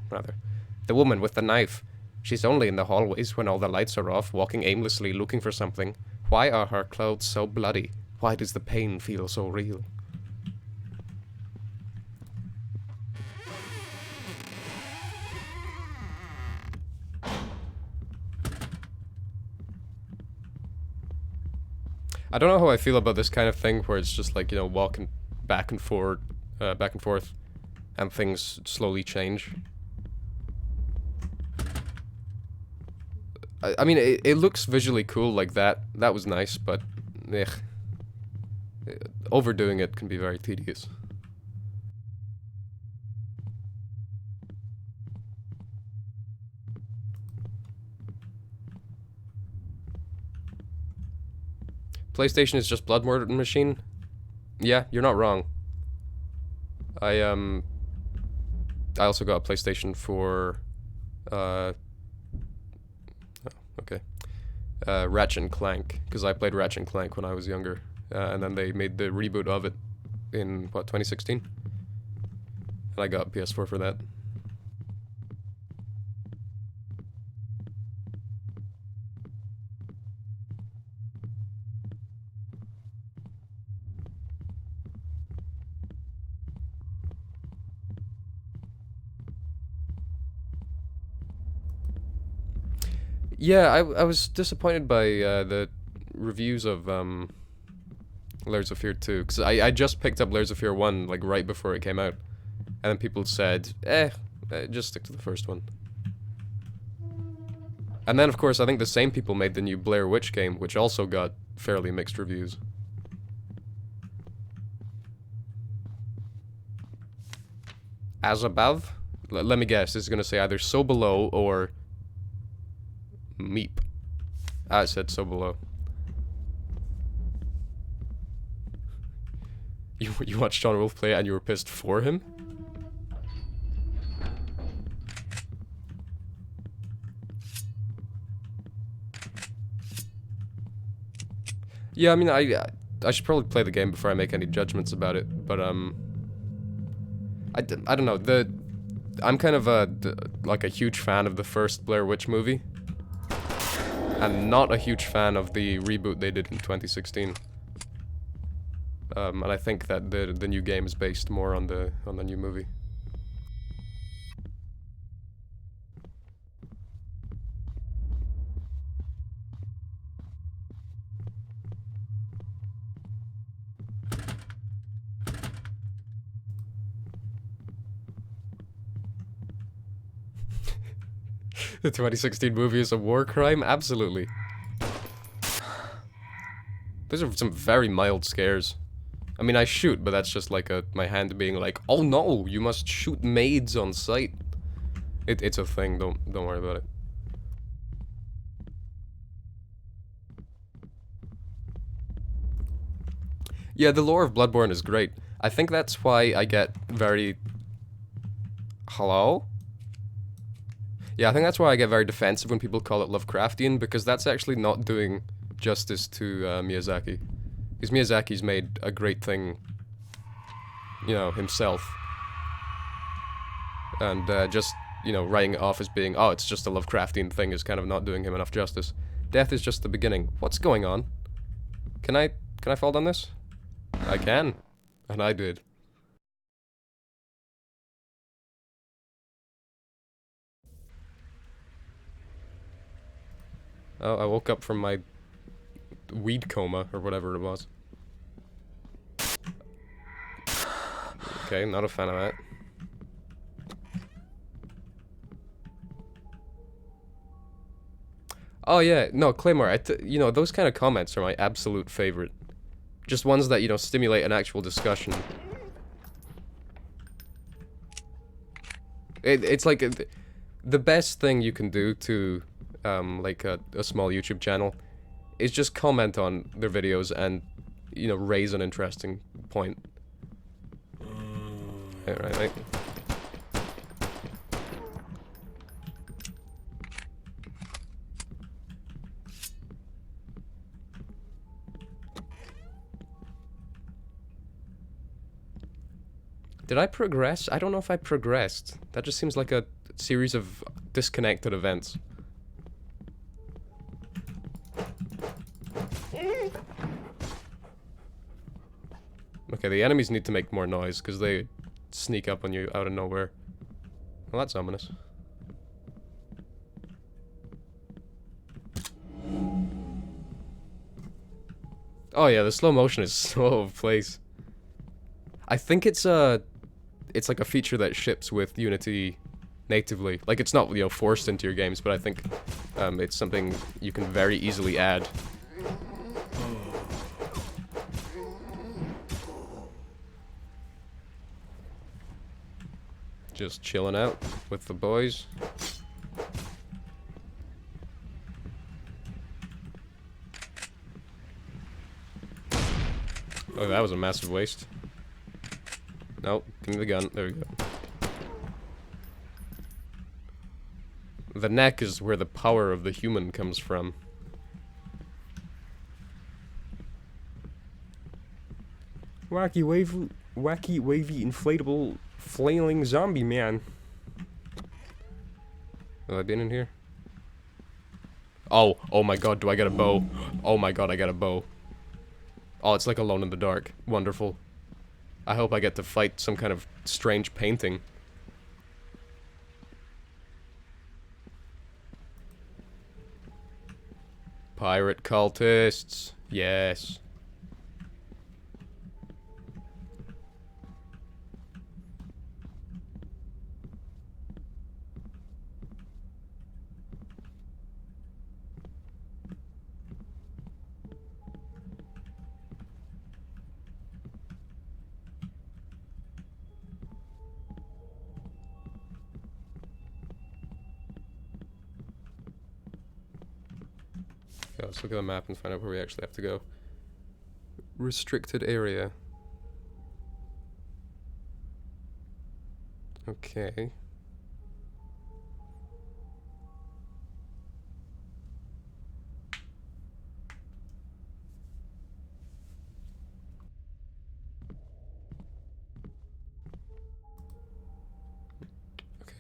rather. The woman with the knife. She's only in the hallways when all the lights are off, walking aimlessly, looking for something. Why are her clothes so bloody? Why does the pain feel so real? I don't know how I feel about this kind of thing, where it's just like, you know, walking back and forth, and things slowly change. I mean, it looks visually cool like that. That was nice, but overdoing it can be very tedious. PlayStation is just Blood Machine? Yeah, you're not wrong. I also got a PlayStation for, Ratchet and Clank, because I played Ratchet and Clank when I was younger, and then they made the reboot of it in, what, 2016? And I got a PS4 for that. Yeah, I was disappointed by the reviews of Layers of Fear 2, because I just picked up Layers of Fear 1 like right before it came out, and then people said, just stick to the first one. And then of course I think the same people made the new Blair Witch game, which also got fairly mixed reviews. As above? Let me guess, this is gonna say either so below or Meep. I said so below. You watched John Wolf play and you were pissed for him? Yeah, I mean, I should probably play the game before I make any judgments about it, but I don't know, I'm kind of like a huge fan of the first Blair Witch movie. I'm not a huge fan of the reboot they did in 2016. And I think that the new game is based more on the new movie. The 2016 movie is a war crime? Absolutely. Those are some very mild scares. I mean, I shoot, but that's just like my hand being like, oh no, you must shoot maids on sight. It's a thing, don't worry about it. Yeah, the lore of Bloodborne is great. I think that's why I get very... Hello? Yeah, I think that's why I get very defensive when people call it Lovecraftian, because that's actually not doing justice to Miyazaki. Because Miyazaki's made a great thing, you know, himself. And just, you know, writing it off as being, oh, it's just a Lovecraftian thing is kind of not doing him enough justice. Death is just the beginning. What's going on? Can I fall down this? I can. And I did. Oh, I woke up from my weed coma, or whatever it was. Okay, not a fan of that. Oh yeah, no, Claymore, you know, those kind of comments are my absolute favorite. Just ones that, you know, stimulate an actual discussion. It's like, the best thing you can do to, like, a small YouTube channel is just comment on their videos and, you know, raise an interesting point. Right. Did I progress? I don't know if I progressed. That just seems like a series of disconnected events. Okay, the enemies need to make more noise, because they sneak up on you out of nowhere. Well, that's ominous. Oh yeah, the slow motion is so out of place. I think it's like a feature that ships with Unity natively. Like, it's not, you know, forced into your games, but I think it's something you can very easily add. Just chilling out with the boys. Oh, that was a massive waste. Nope, give me the gun. There we go. The neck is where the power of the human comes from. Wacky wavy inflatable flailing zombie man. Have I been in here? Oh my god, do I get a bow? Oh my god, I got a bow. Oh, it's like Alone in the Dark. Wonderful. I hope I get to fight some kind of strange painting. Pirate cultists. Yes. Okay, let's look at the map and find out where we actually have to go. Restricted area. Okay. Okay,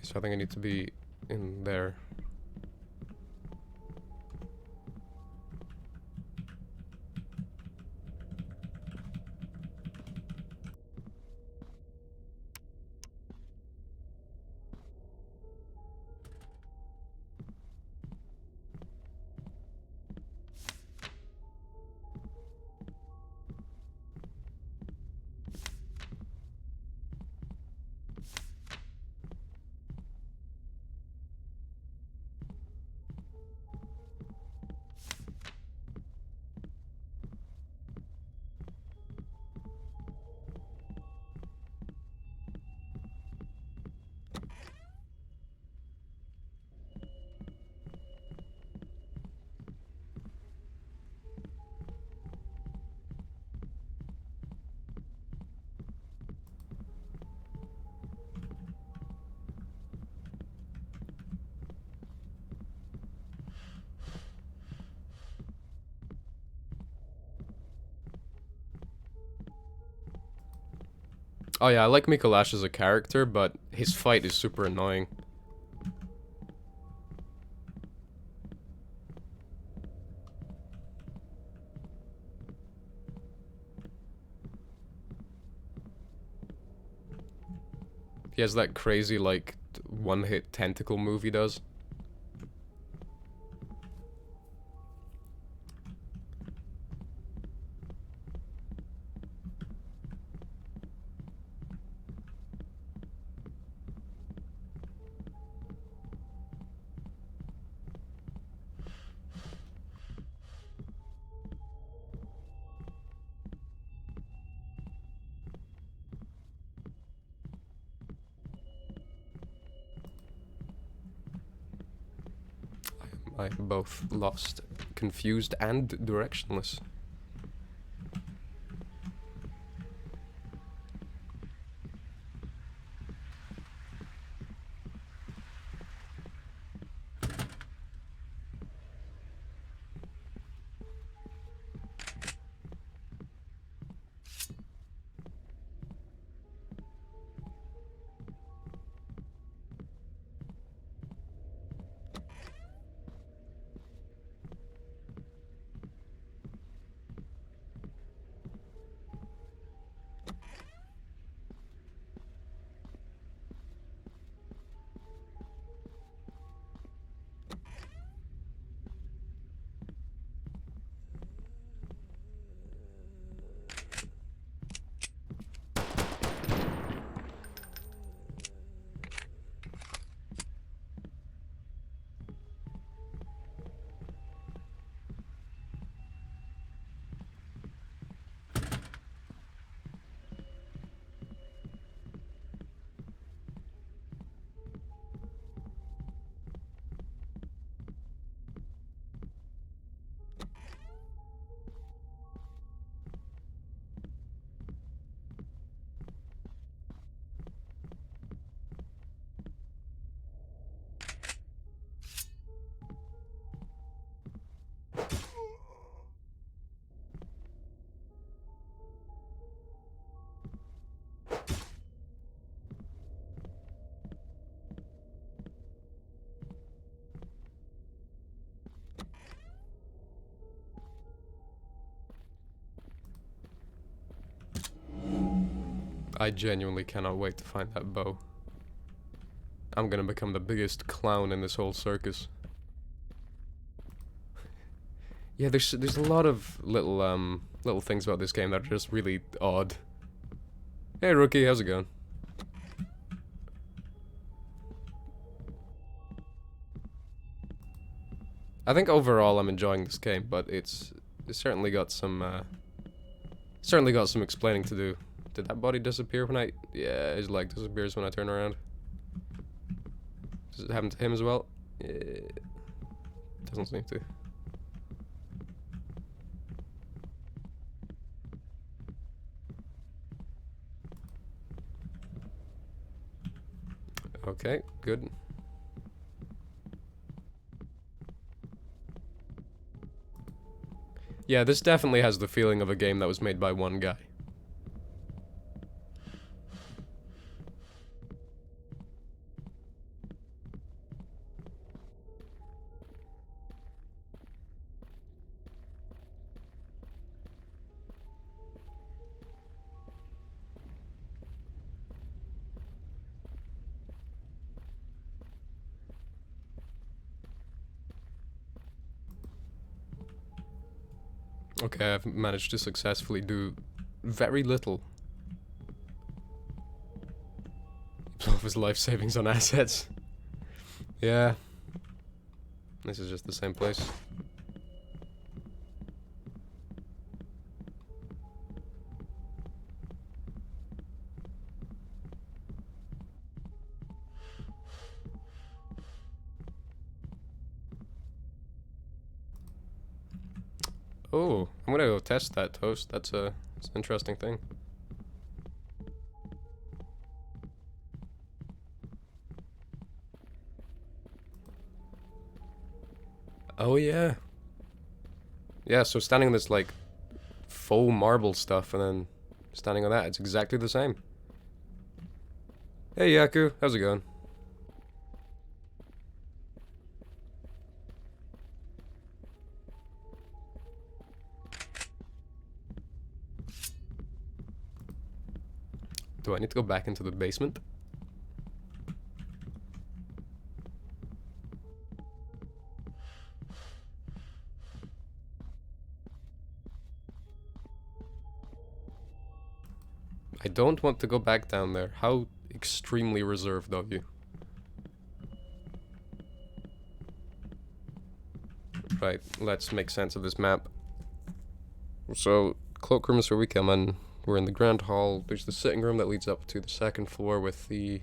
so I think I need to be in there. Oh yeah, I like Mikolash as a character, but his fight is super annoying. He has that crazy, like, one-hit tentacle move he does. I am both lost, confused, and directionless. I genuinely cannot wait to find that bow. I'm gonna become the biggest clown in this whole circus. Yeah, there's a lot of little things about this game that are just really odd. Hey rookie, how's it going? I think overall I'm enjoying this game, but it's certainly got some explaining to do. Did that body disappear when I... Yeah, his leg disappears when I turn around. Does it happen to him as well? Yeah, doesn't seem to. Okay, good. Yeah, this definitely has the feeling of a game that was made by one guy. Okay, I've managed to successfully do very little. Blow off his life savings on assets. Yeah. This is just the same place. Oh, I'm gonna go test that toast. That's an interesting thing. Oh yeah. Yeah, so standing on this like faux marble stuff and then standing on that, it's exactly the same. Hey Yaku, how's it going? Do I need to go back into the basement? I don't want to go back down there. How extremely reserved of you. Right, let's make sense of this map. So, cloakroom is where we come in. We're in the grand hall. There's the sitting room that leads up to the second floor with the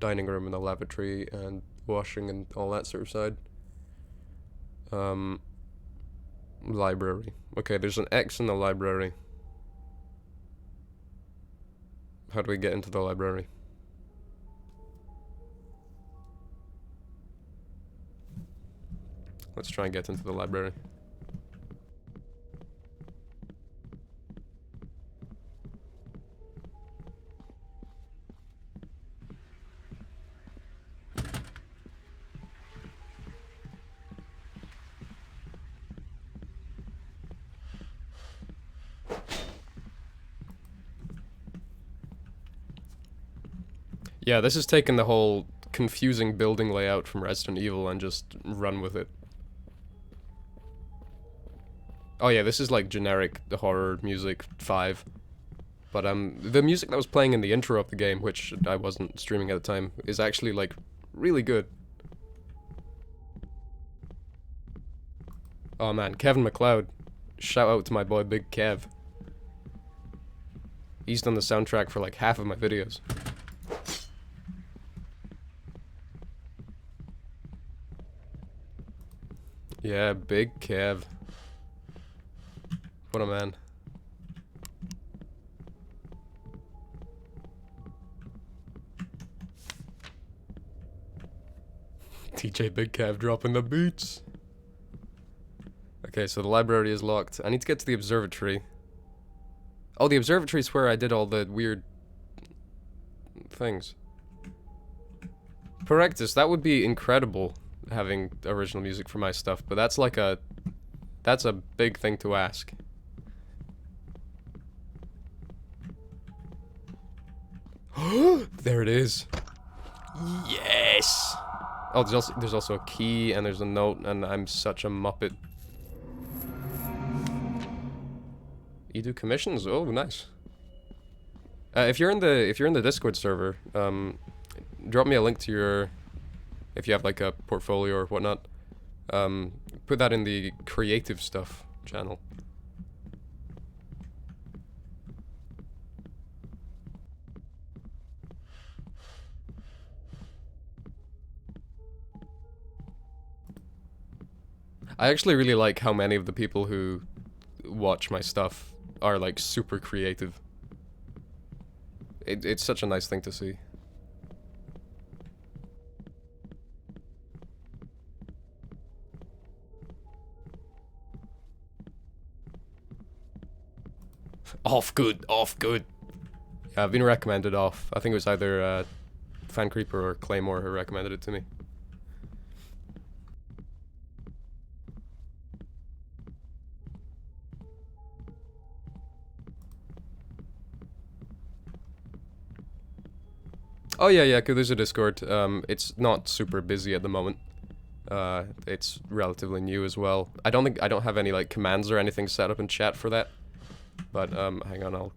dining room and the lavatory and washing and all that sort of side. Library. Okay, there's an X in the library. How do we get into the library? Let's try and get into the library. Yeah, this is taking the whole confusing building layout from Resident Evil and just run with it. Oh yeah, this is like generic horror music 5. But the music that was playing in the intro of the game, which I wasn't streaming at the time, is actually like really good. Oh man, Kevin MacLeod. Shout out to my boy Big Kev. He's done the soundtrack for like half of my videos. Yeah, Big Kev. What a man. DJ Big Kev dropping the beats. Okay, so the library is locked. I need to get to the observatory. Oh, the observatory is where I did all the weird things. Correctus, that would be incredible, having original music for my stuff, but that's like a... That's a big thing to ask. There it is. Yes! Oh, there's also a key, and there's a note, and I'm such a muppet. You do commissions? Oh, nice. If you're in the Discord server, drop me a link to your, if you have like a portfolio or whatnot. Put that in the creative stuff channel. I actually really like how many of the people who watch my stuff are like super creative. It's such a nice thing to see. Off good, off good. Yeah, I've been recommended off. I think it was either Fan Creeper or Claymore who recommended it to me. Oh yeah, yeah, 'cause there's a Discord. It's not super busy at the moment. It's relatively new as well. I don't have any like commands or anything set up in chat for that. But hang on, I'll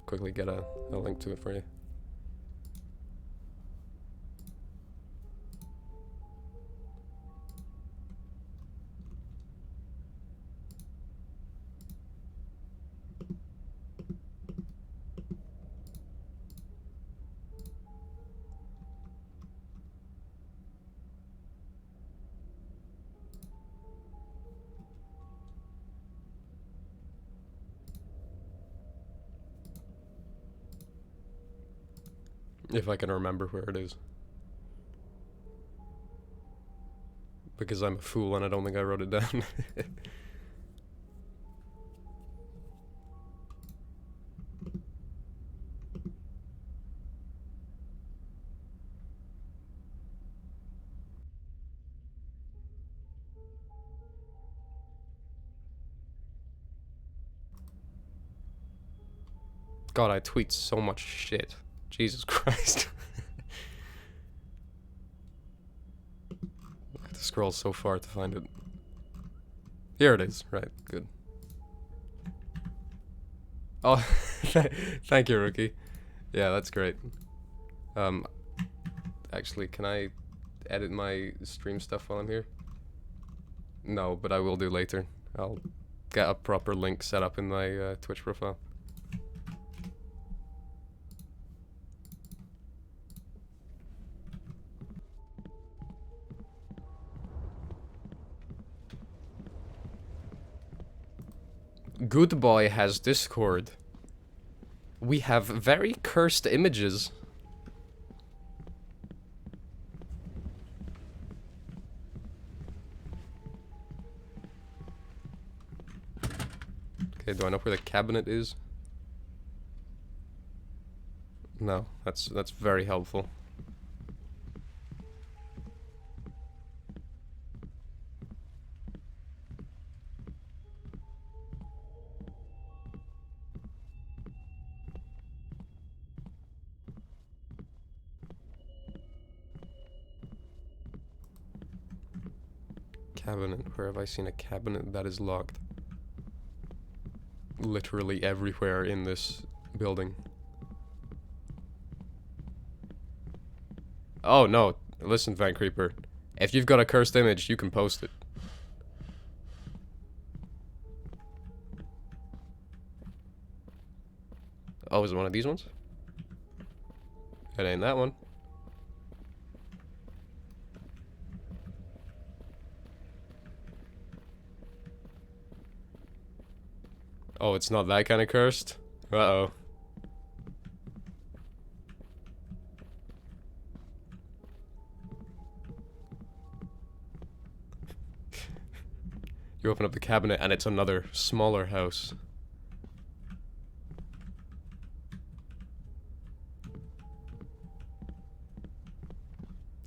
quickly get a link to it for you. If I can remember where it is. Because I'm a fool and I don't think I wrote it down. God, I tweet so much shit. Jesus Christ. I have to scroll so far to find it. Here it is. Right, good. Oh, thank you, Rookie. Yeah, that's great. Actually, can I edit my stream stuff while I'm here? No, but I will do later. I'll get a proper link set up in my Twitch profile. Good Boy has Discord. We have very cursed images. Okay, do I know where the cabinet is? No, that's very helpful. Cabinet. Where have I seen a cabinet that is locked? Literally everywhere in this building. Oh no, listen, Van Creeper. If you've got a cursed image, you can post it. Oh, is it one of these ones? It ain't that one. Oh, it's not that kind of cursed? Uh-oh. You open up the cabinet and it's another smaller house.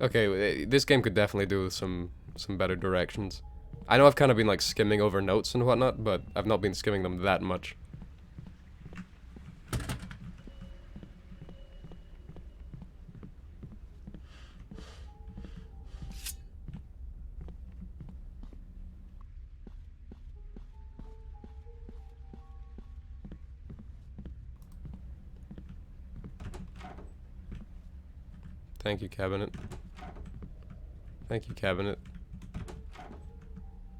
Okay, this game could definitely do with some better directions. I know I've kind of been like skimming over notes and whatnot, but I've not been skimming them that much. Thank you, cabinet. Thank you, cabinet.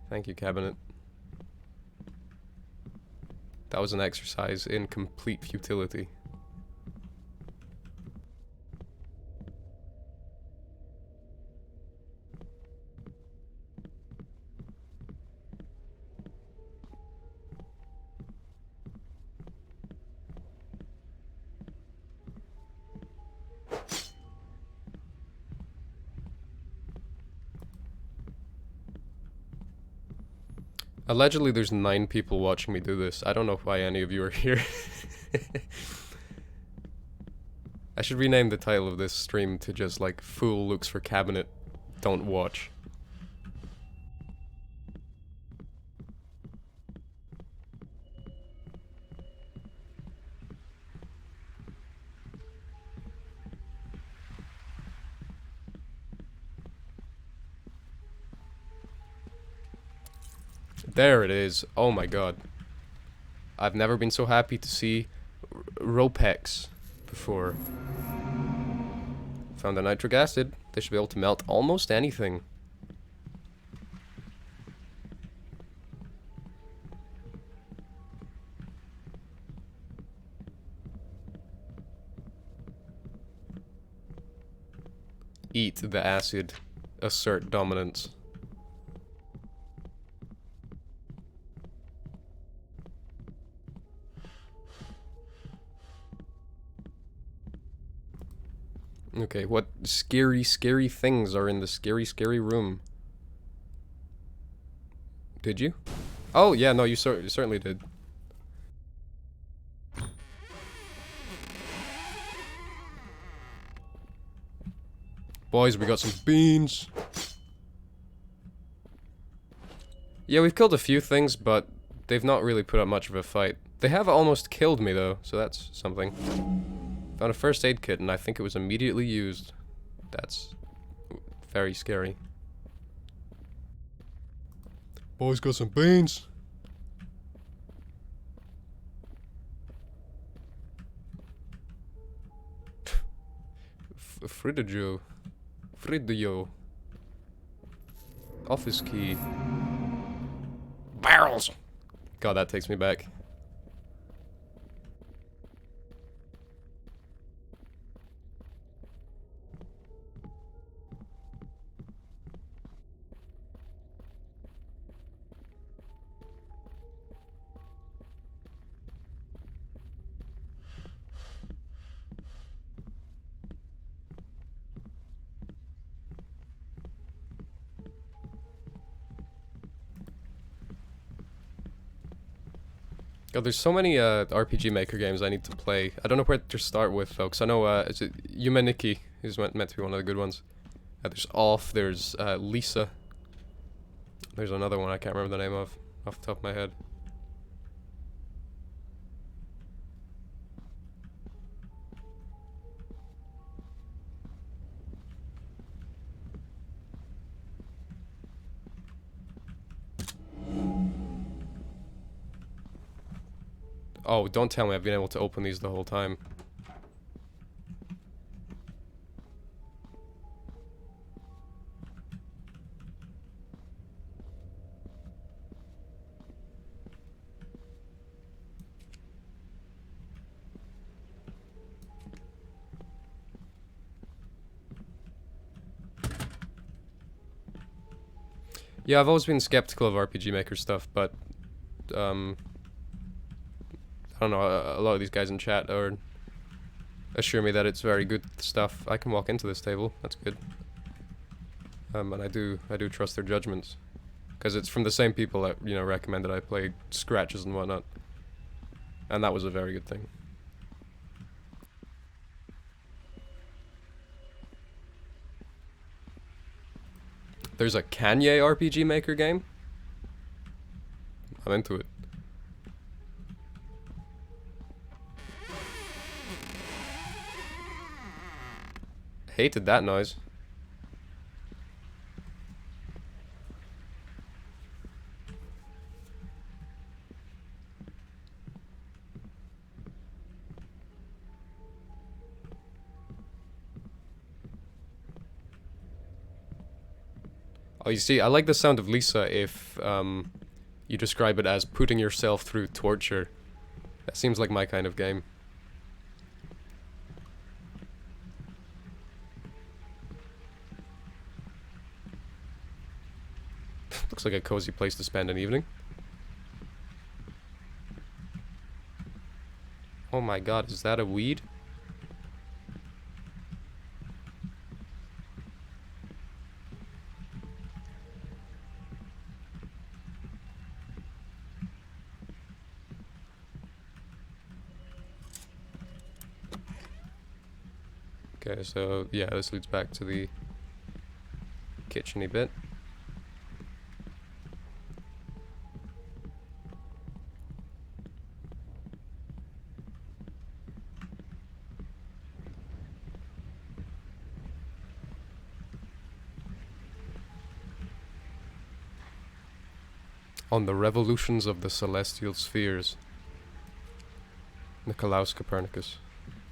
Thank you, cabinet. That was an exercise in complete futility. Allegedly, there's 9 people watching me do this. I don't know why any of you are here. I should rename the title of this stream to just like, Fool looks for cabinet, don't watch. There it is. Oh my god. I've never been so happy to see Ropex before. Found a nitric acid. They should be able to melt almost anything. Eat the acid. Assert dominance. Okay, what scary things are in the scary room? Did you? Oh, yeah, no, you certainly did. Boys, we got some beans. Yeah, we've killed a few things, but they've not really put up much of a fight. They have almost killed me, though, so that's something. Found a first aid kit, and I think it was immediately used. That's very scary. Boys got some beans. Fridajo. Fridajo. Office key. Barrels! God, that takes me back. God, there's so many RPG Maker games I need to play. I don't know where to start with, folks. I know is it Yumeniki is meant to be one of the good ones. There's Off, there's Lisa. There's another one I can't remember the name of off the top of my head. Oh, don't tell me I've been able to open these the whole time. Yeah, I've always been skeptical of RPG Maker stuff, but I don't know, a lot of these guys in chat are assure me that it's very good stuff. I can walk into this table, that's good. And I do trust their judgments. Because it's from the same people that, you know, recommended I play scratches and whatnot. And that was a very good thing. There's a Kanye RPG Maker game? I'm into it. Hated that noise. Oh, you see, I like the sound of Lisa if you describe it as putting yourself through torture. That seems like my kind of game. Looks like a cozy place to spend an evening. Oh my god, is that a weed? Okay, so yeah, this leads back to the kitchen-y bit. On the revolutions of the celestial spheres. Nicolaus Copernicus.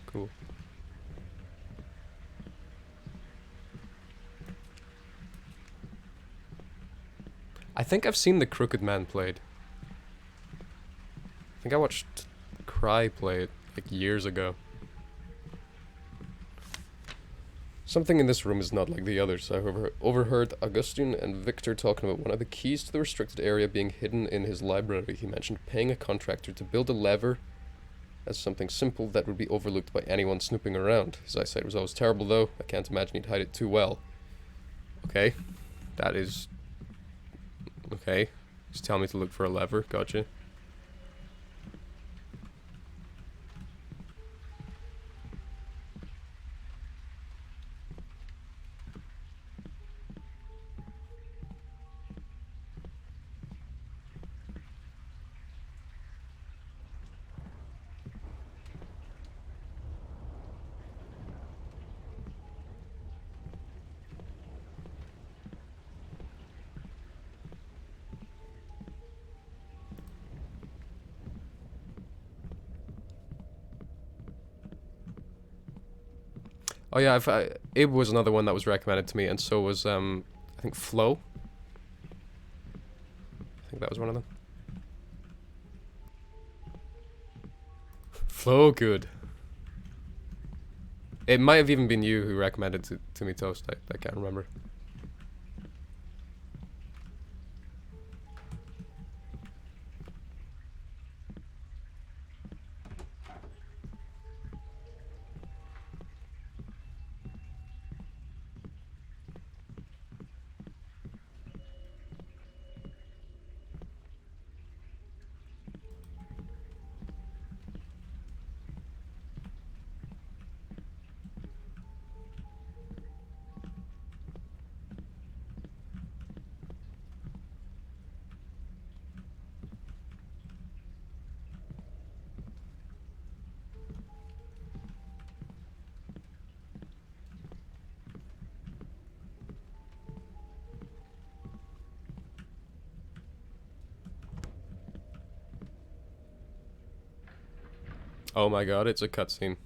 Cool. I think I've seen The Crooked Man played. I think I watched Cry play it, like, years ago. Something in this room is not like the others. I overheard Augustine and Victor talking about one of the keys to the restricted area being hidden in his library. He mentioned paying a contractor to build a lever as something simple that would be overlooked by anyone snooping around. His eyesight was always terrible, though. I can't imagine he'd hide it too well. Okay. That is... okay. Just tell me to look for a lever. Gotcha. Oh yeah, it was another one that was recommended to me, and so was I think Flow. I think that was one of them. Flow good. It might have even been you who recommended to me Toast. I can't remember. Oh my god, it's a cutscene.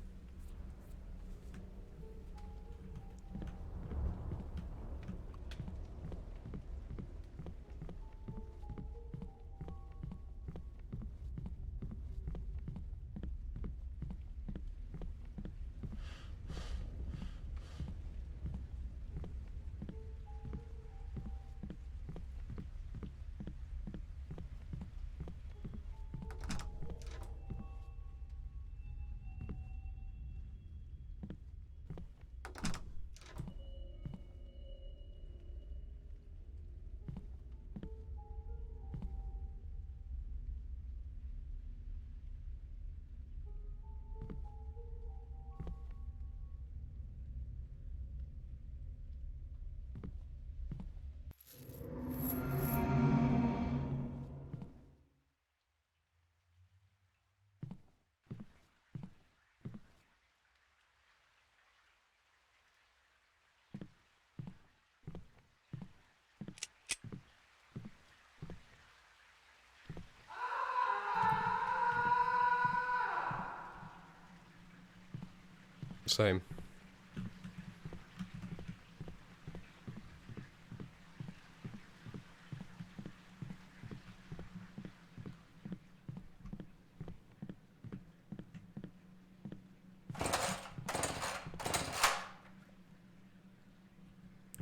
Same.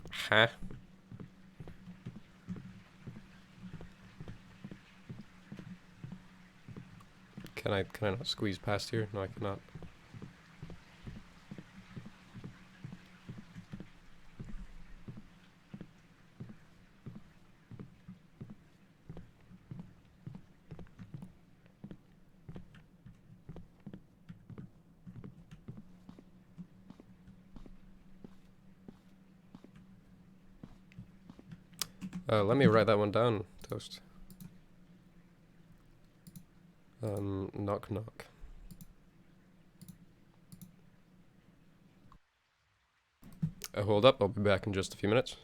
Huh? Can I not squeeze past here? No, I cannot. Let me write that one down, Toast. Knock knock. Hold up, I'll be back in just a few minutes.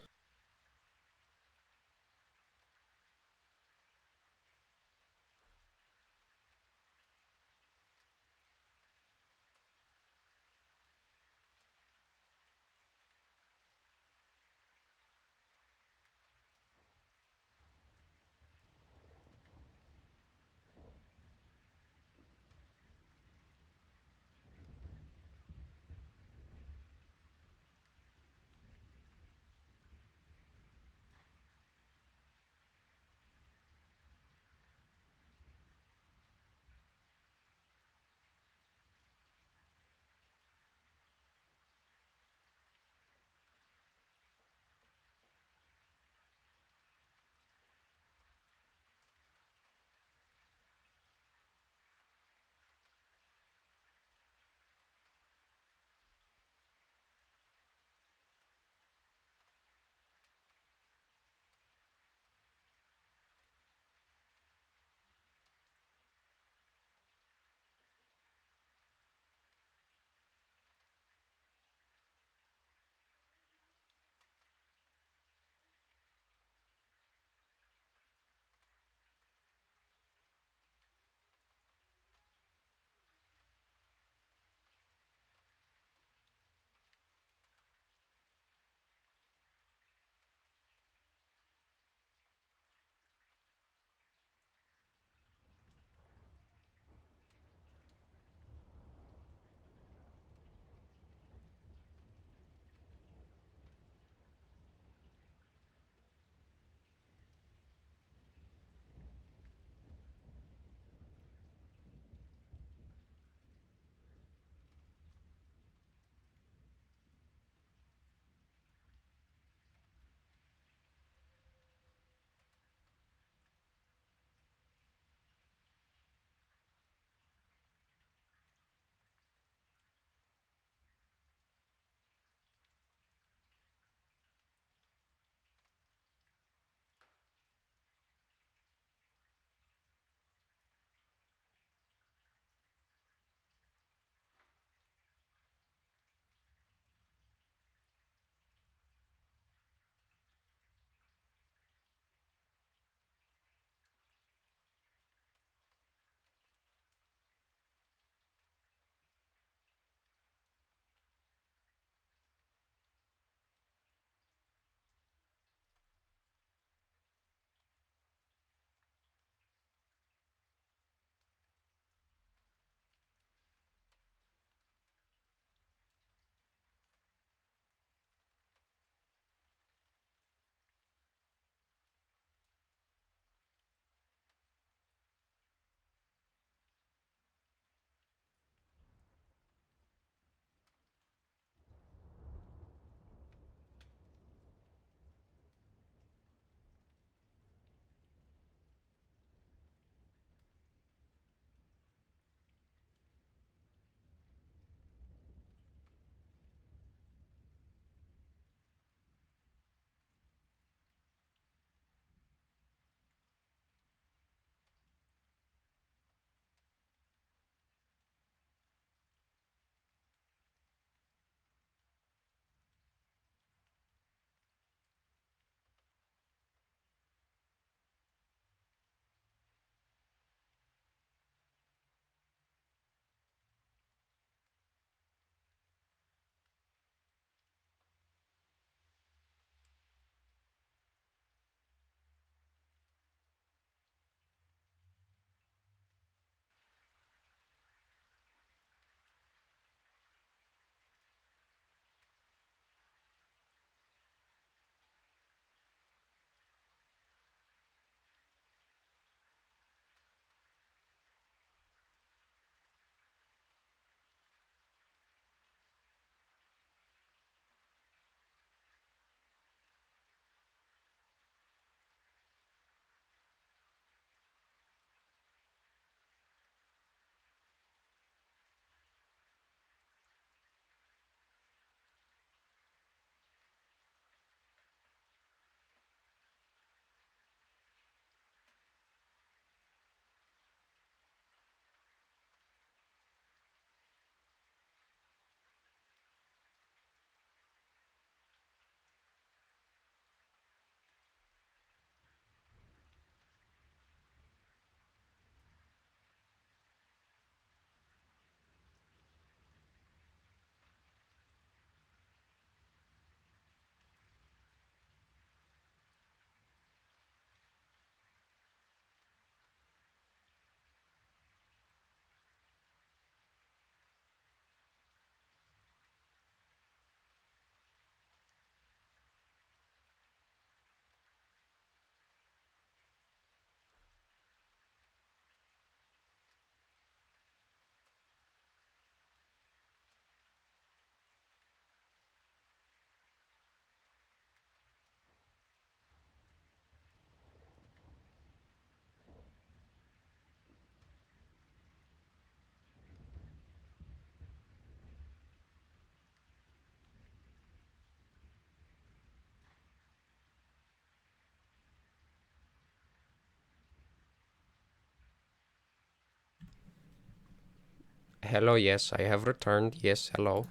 Hello, yes, I have returned. Yes, hello.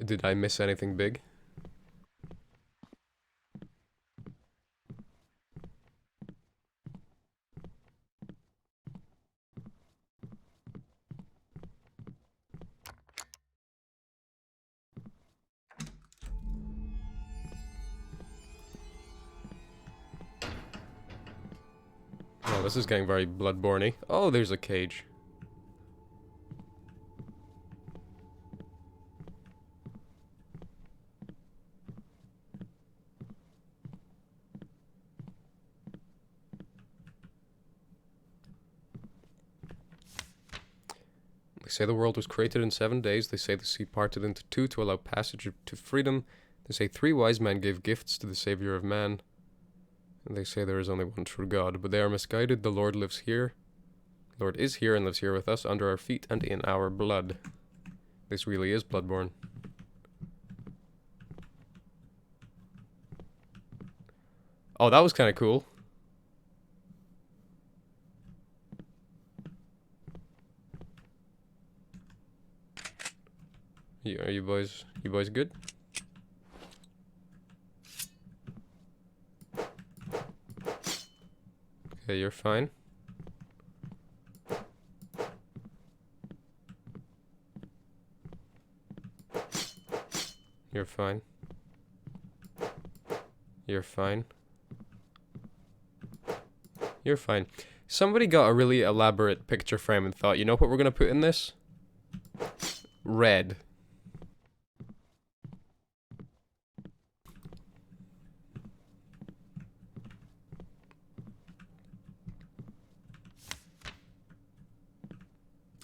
Did I miss anything big? Oh, this is getting very Bloodborne-y. Oh, there's a cage. They say the world was created in 7 days. They say the sea parted into two to allow passage to freedom. They say 3 wise men gave gifts to the savior of man. And they say there is only one true God, but they are misguided. The Lord lives here. The Lord is here and lives here with us, under our feet and in our blood. This really is Bloodborne. Oh, that was kind of cool. Are you boys good? Okay, you're fine. You're fine. You're fine. You're fine. Somebody got a really elaborate picture frame and thought, you know what we're gonna put in this? Red.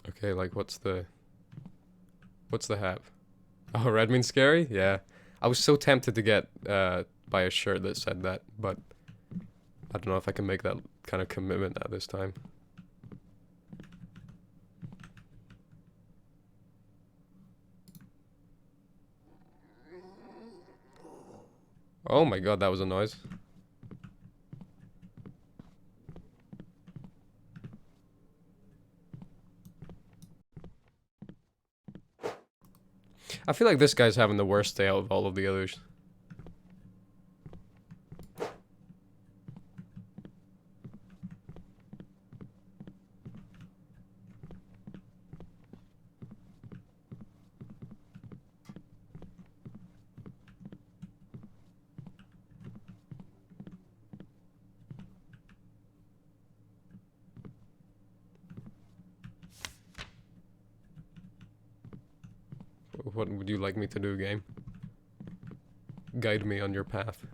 Okay, like what's the hat? Oh, red means scary? Yeah. I was so tempted to get buy a shirt that said that, but I don't know if I can make that kind of commitment at this time. Oh my god, that was a noise. I feel like this guy's having the worst day out of all of the others. What would you like me to do, game? Guide me on your path.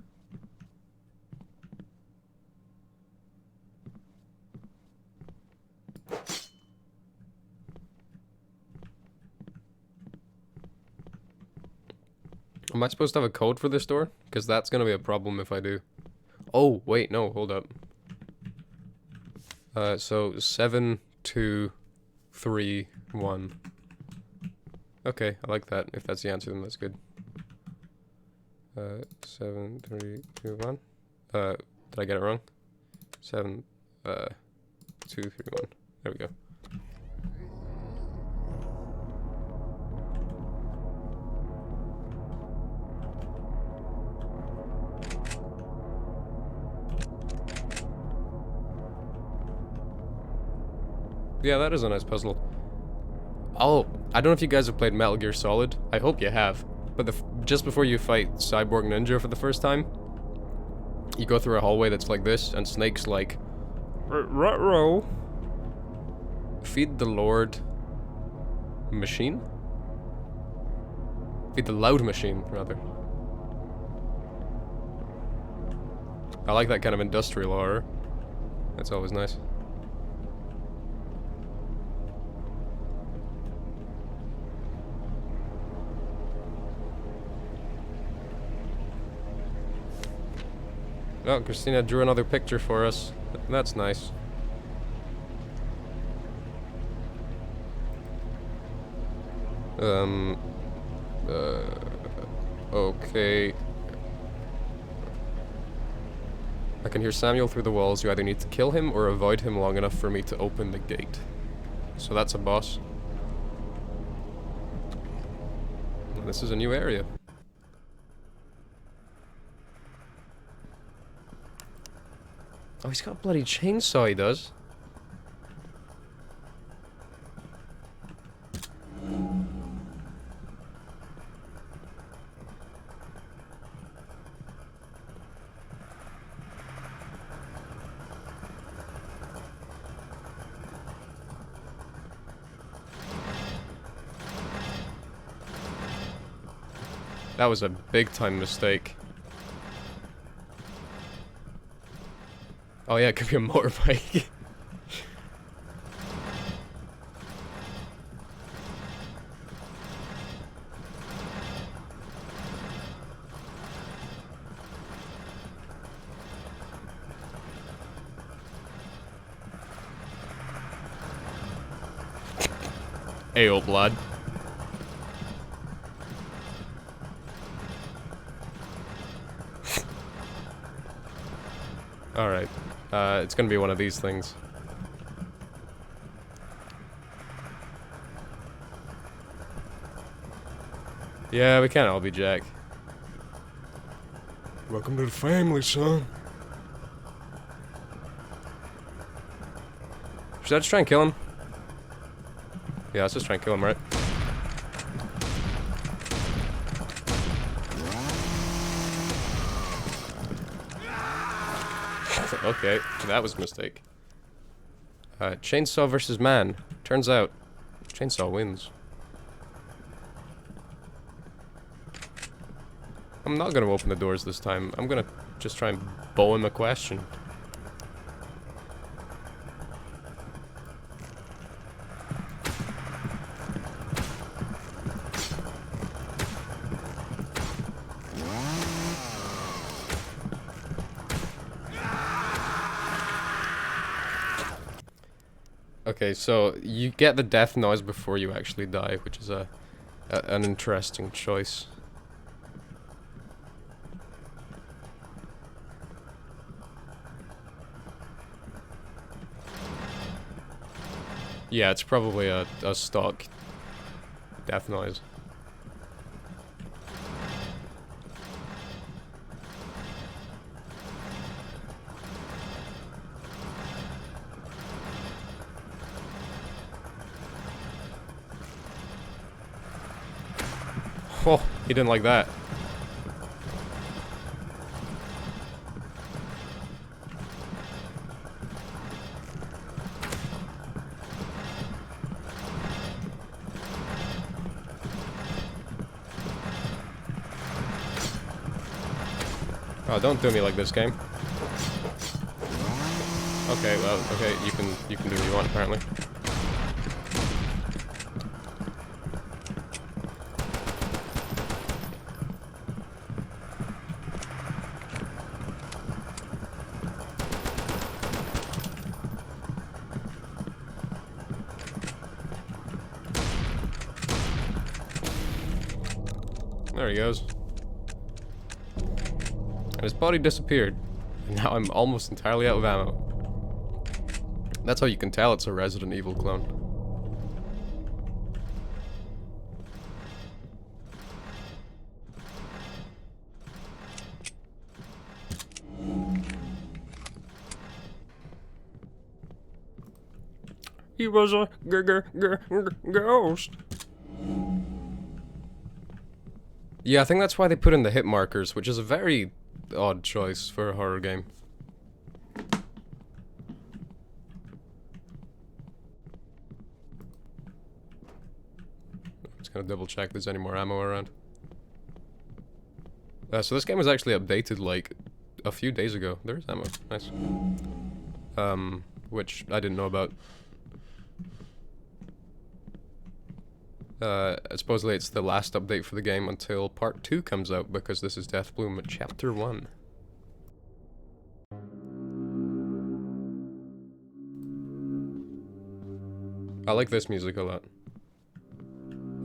Am I supposed to have a code for this door? Because that's going to be a problem if I do. Oh, wait, no, hold up. So 7, 2, 3, 1. Okay, I like that. If that's the answer, then that's good. 7, 3, 2, 1. Did I get it wrong? 7, 2, 3, 1. There we go. Yeah, that is a nice puzzle. Oh, I don't know if you guys have played Metal Gear Solid. I hope you have. But just before you fight Cyborg Ninja for the first time, you go through a hallway that's like this, and Snake's like, ruh-roh. Feed the Lord machine? Feed the loud machine, rather. I like that kind of industrial horror. That's always nice. Oh, Christina drew another picture for us. That's nice. Okay. I can hear Samuel through the walls. You either need to kill him or avoid him long enough for me to open the gate. So that's a boss. And this is a new area. Oh, he's got a bloody chainsaw, he does. That was a big-time mistake. Oh yeah, it could be a motorbike. Hey, old blood. Alright. It's gonna be one of these things. Yeah, we can't all be Jack. Welcome to the family, son. Should I just try and kill him? Yeah, let's just try and kill him, right? Okay, that was a mistake. Chainsaw versus man. Turns out, chainsaw wins. I'm not gonna open the doors this time. I'm gonna just try and bow him a question. Okay, so you get the death noise before you actually die, which is an interesting choice. Yeah, it's probably a stock death noise. Oh, he didn't like that. Oh, don't do me like this, game. Okay, well, okay, you can do what you want, apparently. There he goes. And his body disappeared. And now I'm almost entirely out of ammo. That's how you can tell it's a Resident Evil clone. He was a ghost. Yeah, I think that's why they put in the hit markers, which is a very odd choice for a horror game. Just gonna double check if there's any more ammo around. So this game was actually updated like a few days ago. There is ammo. Nice. Which I didn't know about. Supposedly it's the last update for the game until part 2 comes out, because this is Deathbloom Chapter 1. I like this music a lot.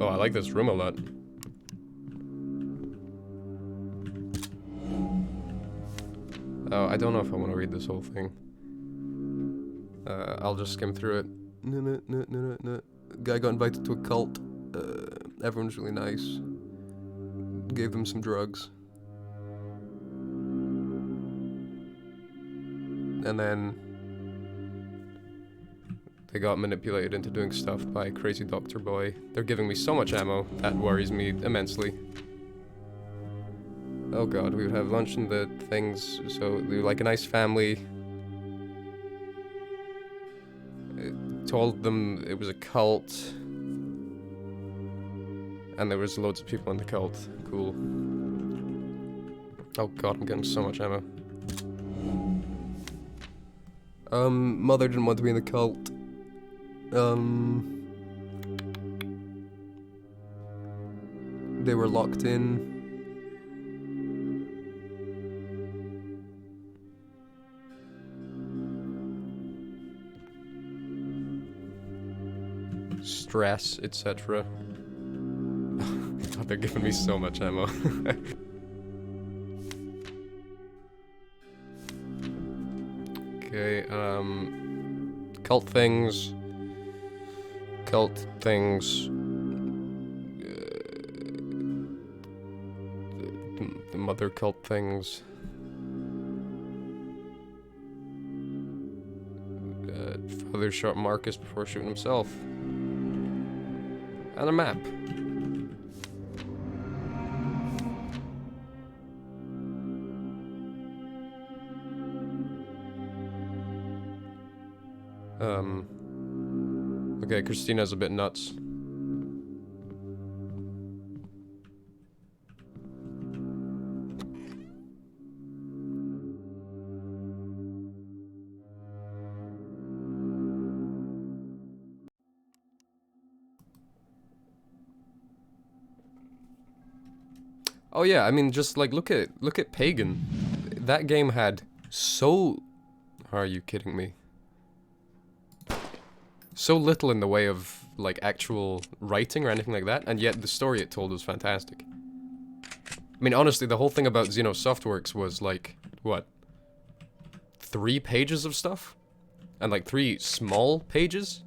Oh, I like this room a lot. Oh, I don't know if I want to read this whole thing. I'll just skim through it. No. Guy got invited to a cult. Everyone's really nice. Gave them some drugs. And then they got manipulated into doing stuff by a crazy doctor boy. They're giving me so much ammo, that worries me immensely. Oh god, we would have lunch and the things, so they were like a nice family. It told them it was a cult. And there was loads of people in the cult. Cool. Oh god, I'm getting so much ammo. Mother didn't want to be in the cult. They were locked in. Stress, etc. God, they're giving me so much ammo. Okay, cult things. The mother cult things. Father shot Marcus before shooting himself. And a map. Okay, Christina's a bit nuts. Oh yeah, I mean, just like look at Pagan. That game had so... Are you kidding me? So little in the way of like actual writing or anything like that, and yet the story it told was fantastic. I mean, honestly, the whole thing about Xeno Softworks was like, what? 3 pages of stuff? And like 3 small pages?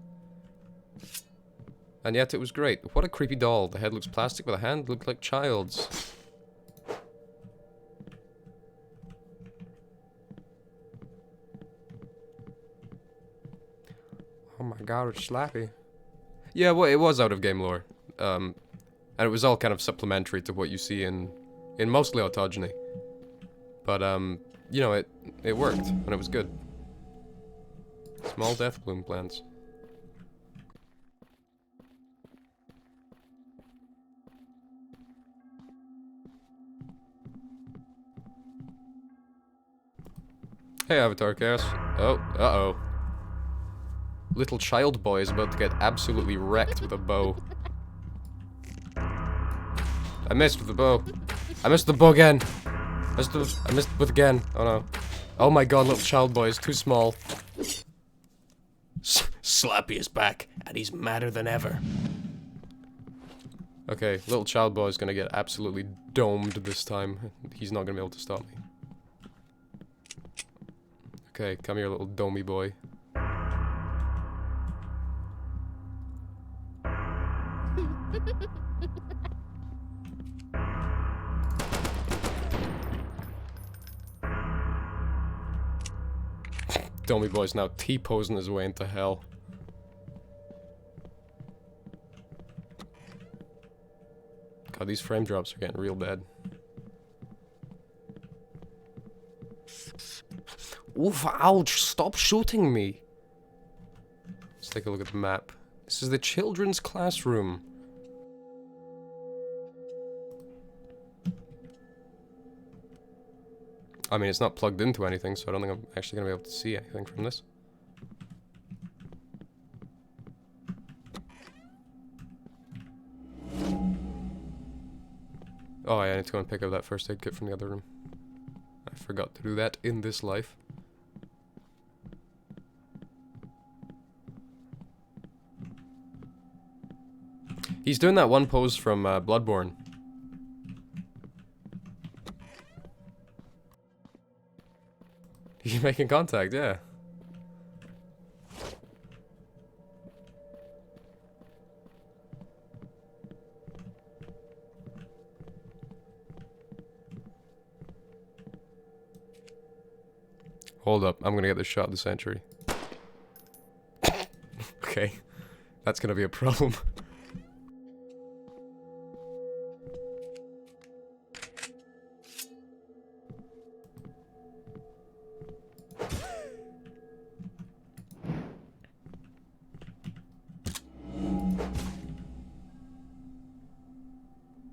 And yet it was great. What a creepy doll. The head looks plastic, but the hand looked like child's. Oh my god, it's slappy. Yeah, well, it was out of game lore. And it was all kind of supplementary to what you see in mostly Autogeny. But, you know, it worked, and it was good. Small Deathbloom plants. Hey, Avatar Chaos. Oh, uh-oh. Little child boy is about to get absolutely wrecked with a bow. I missed with the bow. I missed the bow again. I missed with again. Oh no. Oh my god, little child boy is too small. Slappy is back, and he's madder than ever. Okay, little child boy is gonna get absolutely domed this time. He's not gonna be able to stop me. Okay, come here, little domey boy. Domey boy's now T-posing his way into hell. God, these frame drops are getting real bad. Oof, ouch, stop shooting me! Let's take a look at the map. This is the children's classroom. I mean, it's not plugged into anything, so I don't think I'm actually going to be able to see anything from this. Oh, yeah, I need to go and pick up that first aid kit from the other room. I forgot to do that in this life. He's doing that one pose from Bloodborne. You're making contact, yeah. Hold up, I'm gonna get the shot of the century. Okay, that's gonna be a problem.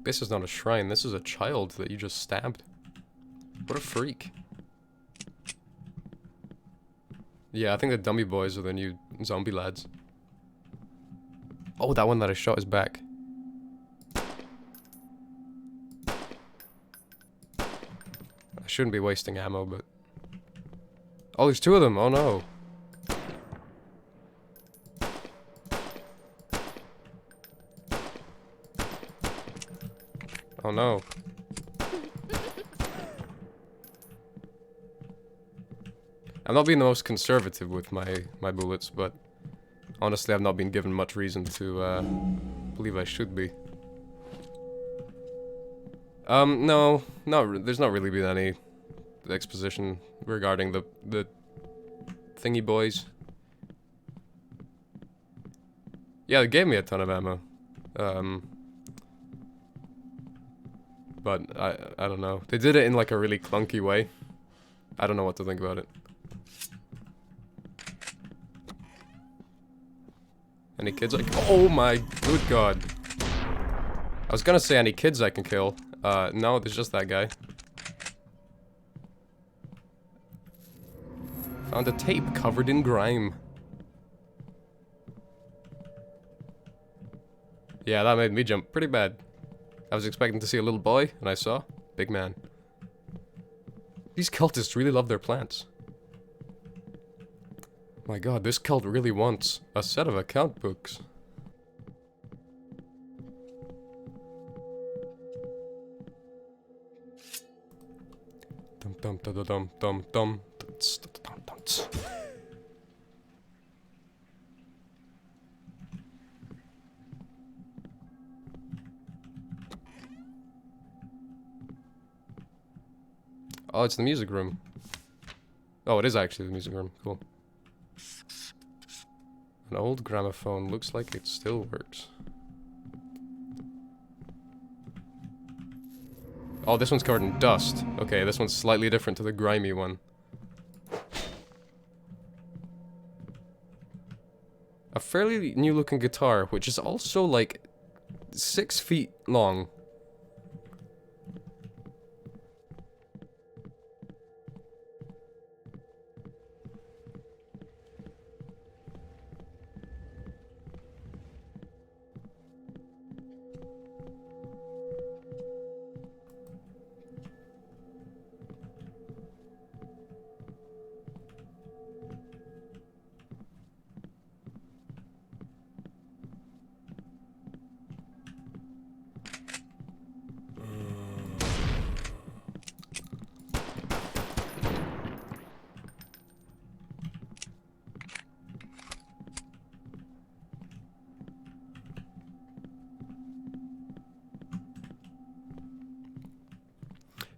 This is not a shrine, this is a child that you just stabbed. What a freak. Yeah, I think the dummy boys are the new zombie lads. Oh, that one that I shot is back. I shouldn't be wasting ammo, but... Oh, there's two of them! Oh no! Oh no. I'm not being the most conservative with my bullets, but honestly I've not been given much reason to believe I should be. No, there's not really been any exposition regarding the thingy boys. Yeah, they gave me a ton of ammo. But I don't know. They did it in like a really clunky way. I don't know what to think about it. Any kids like— oh my good god. I was gonna say any kids I can kill. No, there's just that guy. Found a tape covered in grime. Yeah, that made me jump pretty bad. I was expecting to see a little boy, and I saw big man. These cultists really love their plants. My god, this cult really wants a set of account books. Dum dum dum dum dum dum. Oh, it's the music room. Oh, it is actually the music room. Cool. An old gramophone. Looks like it still works. Oh, this one's covered in dust. Okay, this one's slightly different to the grimy one. A fairly new looking guitar, which is also like 6 feet long.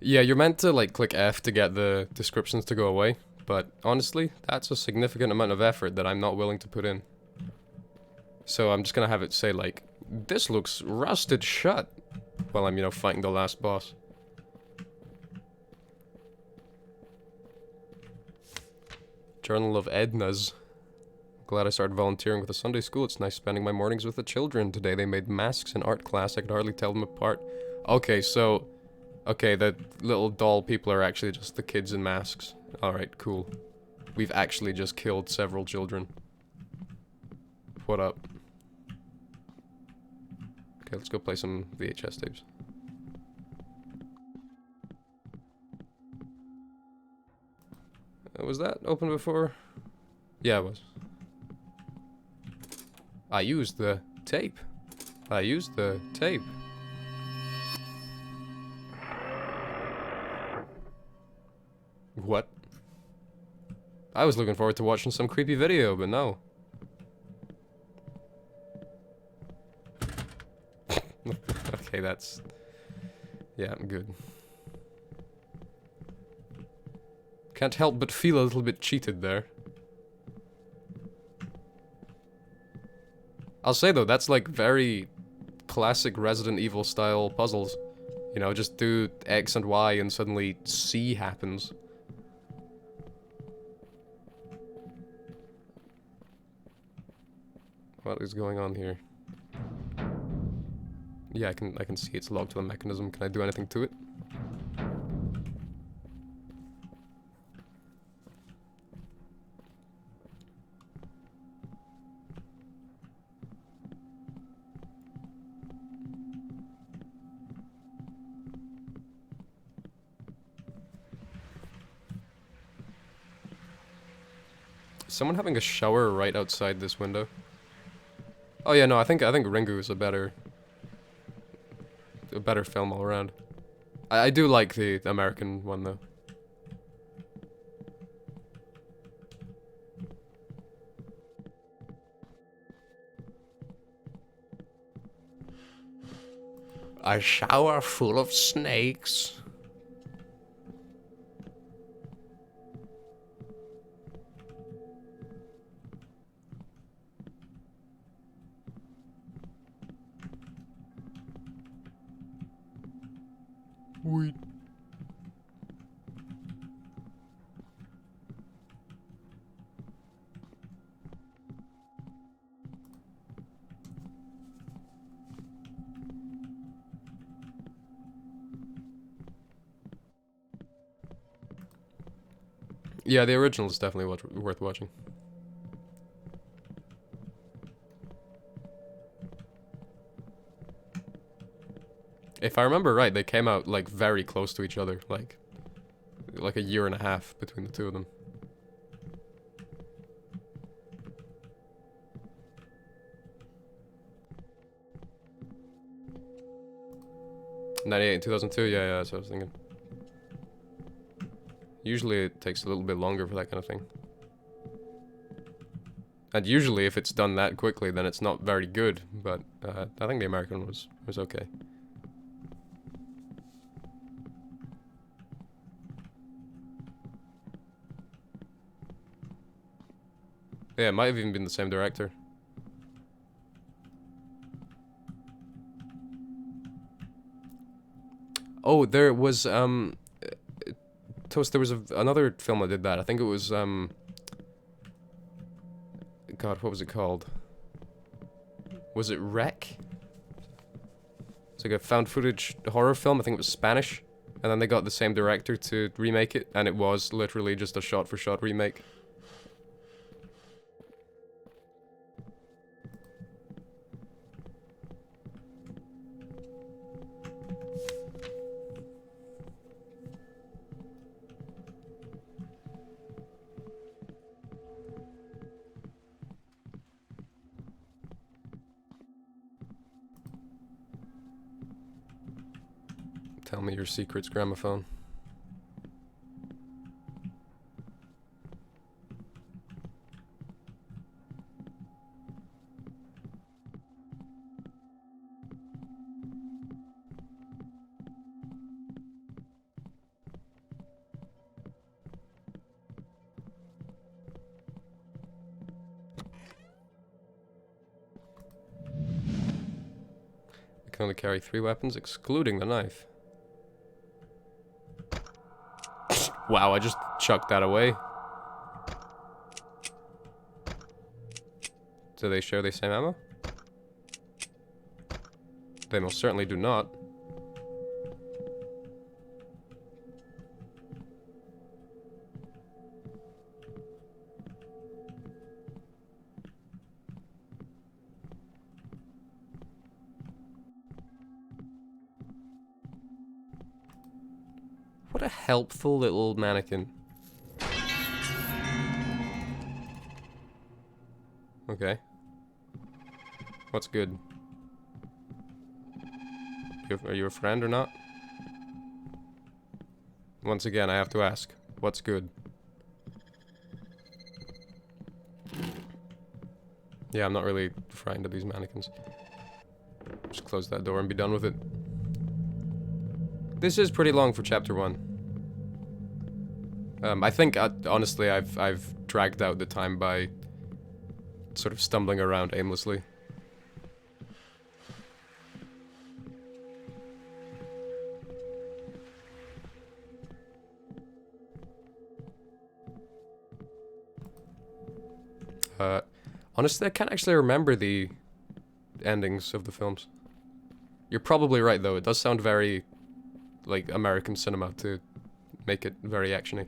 Yeah, you're meant to like click F to get the descriptions to go away, but honestly, that's a significant amount of effort that I'm not willing to put in. So I'm just gonna have it say like, this looks rusted shut, while I'm, you know, fighting the last boss. Journal of Edna's. Glad I started volunteering with a Sunday school. It's nice spending my mornings with the children. Today they made masks in art class. I could hardly tell them apart. Okay, so... okay, the little doll people are actually just the kids in masks. Alright, cool. We've actually just killed several children. What up? Okay, let's go play some VHS tapes. Was that open before? Yeah, it was. I used the tape. I used the tape. What? I was looking forward to watching some creepy video, but no. Okay, that's... Yeah, I'm good. Can't help but feel a little bit cheated there. I'll say though, that's like very classic Resident Evil style puzzles. You know, just do X and Y and suddenly C happens. What is going on here? Yeah, I can see it's locked to the mechanism. Can I do anything to it? Is someone having a shower right outside this window? Oh yeah, no, I think Ringu is a better film all around. I do like the American one though. A shower full of snakes. Wait. Yeah, the original is definitely worth watching. If I remember right, they came out like very close to each other, like a year and a half between the two of them. 98 and 2002, yeah, that's what I was thinking. Usually it takes a little bit longer for that kind of thing. And usually if it's done that quickly, then it's not very good, but I think the American was okay. Yeah, it might have even been the same director. Oh, there was, Toast, there was another film that did that. I think it was, God, what was it called? Was it Wreck? It's like a found footage horror film. I think it was Spanish. And then they got the same director to remake it, and it was literally just a shot-for-shot remake. Tell me your secrets, gramophone. I can only carry 3 weapons, excluding the knife. Wow, I just chucked that away. Do they share the same ammo? They most certainly do not. What a helpful little mannequin. Okay. What's good? Are you a friend or not? Once again, I have to ask. What's good? Yeah, I'm not really frightened of these mannequins. Just close that door and be done with it. This is pretty long for chapter 1. I think, honestly, I've dragged out the time by sort of stumbling around aimlessly. Honestly, I can't actually remember the endings of the films. You're probably right, though. It does sound very, like, American cinema to make it very actiony.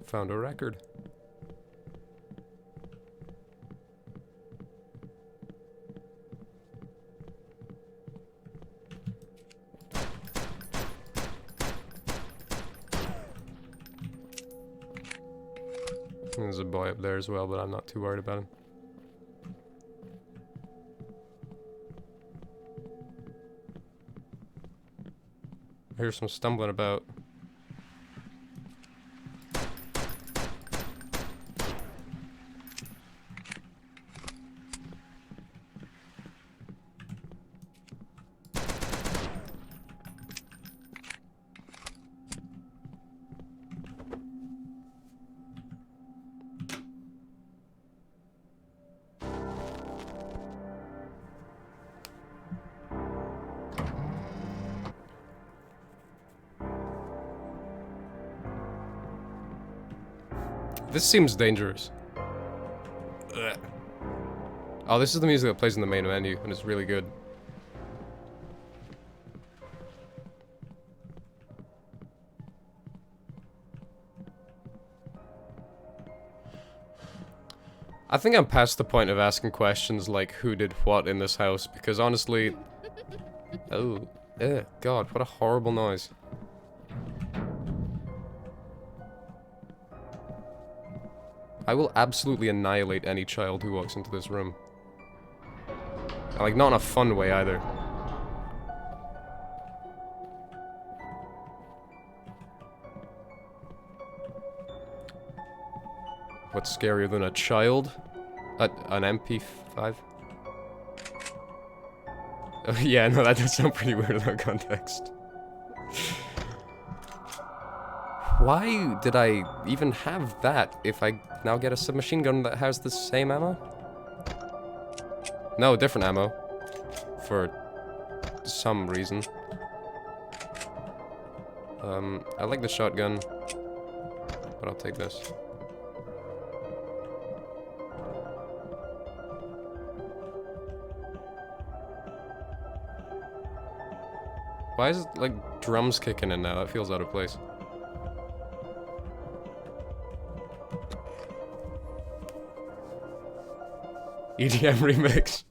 Found a record. There's a boy up there as well, but I'm not too worried about him. I hear some stumbling about. This seems dangerous. Ugh. Oh, this is the music that plays in the main menu, and it's really good. I think I'm past the point of asking questions like who did what in this house, because honestly... Oh, God, what a horrible noise. I will absolutely annihilate any child who walks into this room. And, like, not in a fun way either. What's scarier than a child? An MP5? Oh, yeah, no, that does sound pretty weird in that context. Why did I even have that if I now get a submachine gun that has the same ammo? No, different ammo. For some reason. I like the shotgun, but I'll take this. Why is it like drums kicking in now? That feels out of place. EDM remix.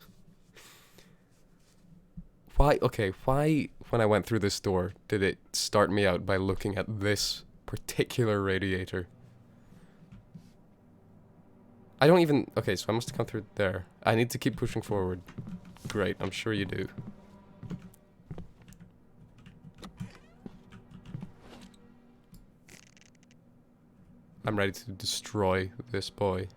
Why, okay, why, when I went through this door, did it start me out by looking at this particular radiator? I don't even, okay, so I must come through there. I need to keep pushing forward. Great, I'm sure you do. I'm ready to destroy this boy.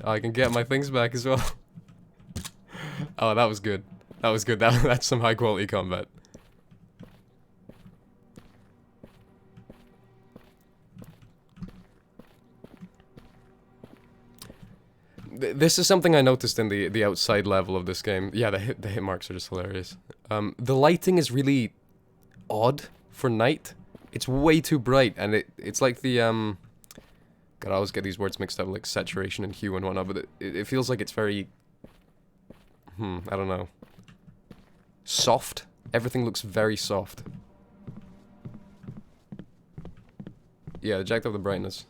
I can get my things back as well. Oh, that was good. That was good. That's some high quality combat. This is something I noticed in the outside level of this game. Yeah, the hit marks are just hilarious. The lighting is really odd for night. It's way too bright, and it's like the God, I always get these words mixed up, like saturation and hue and whatnot, but it feels like it's very... I don't know. Soft? Everything looks very soft. Yeah, they jacked up the brightness.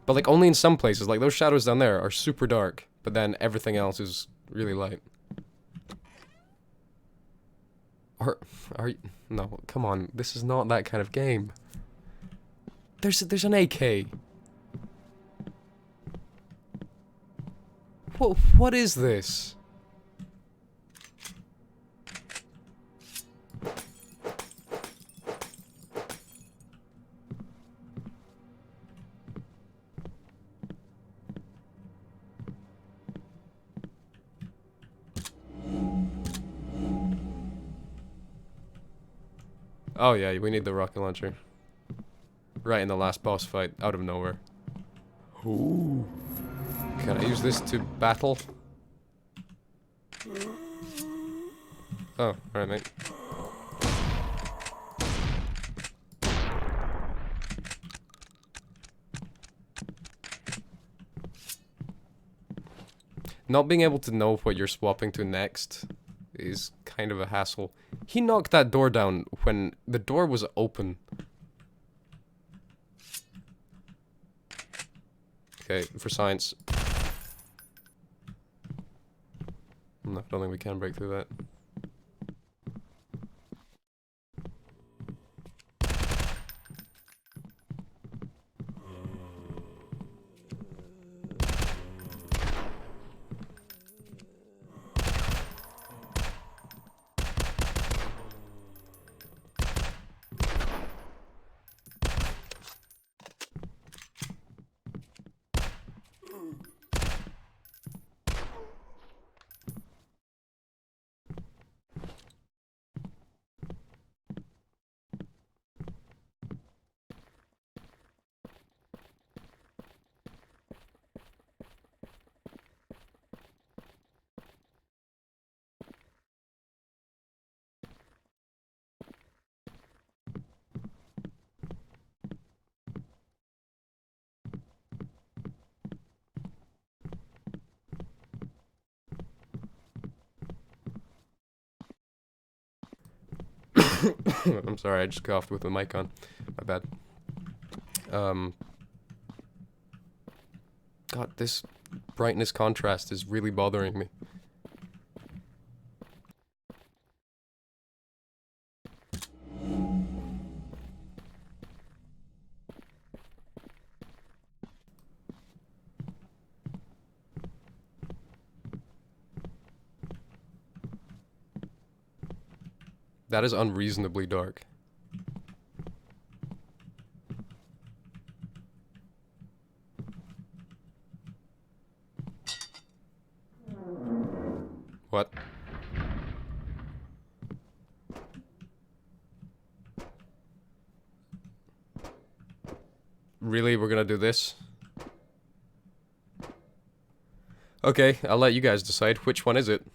But like only in some places. Like those shadows down there are super dark, but then everything else is really light. Or are you? No, come on. This is not that kind of game. There's an AK. What is this? Oh yeah, we need the rocket launcher. Right in the last boss fight, out of nowhere. Ooh. Can I use this to battle? Oh, alright, mate. Not being able to know what you're swapping to next is kind of a hassle. He knocked that door down when the door was open. Okay, for science. No, I don't think we can break through that. I'm sorry, I just coughed with the mic on. My bad. God, this brightness contrast is really bothering me. That is unreasonably dark. What? Really? We're gonna do this? Okay, I'll let you guys decide. Which one is it?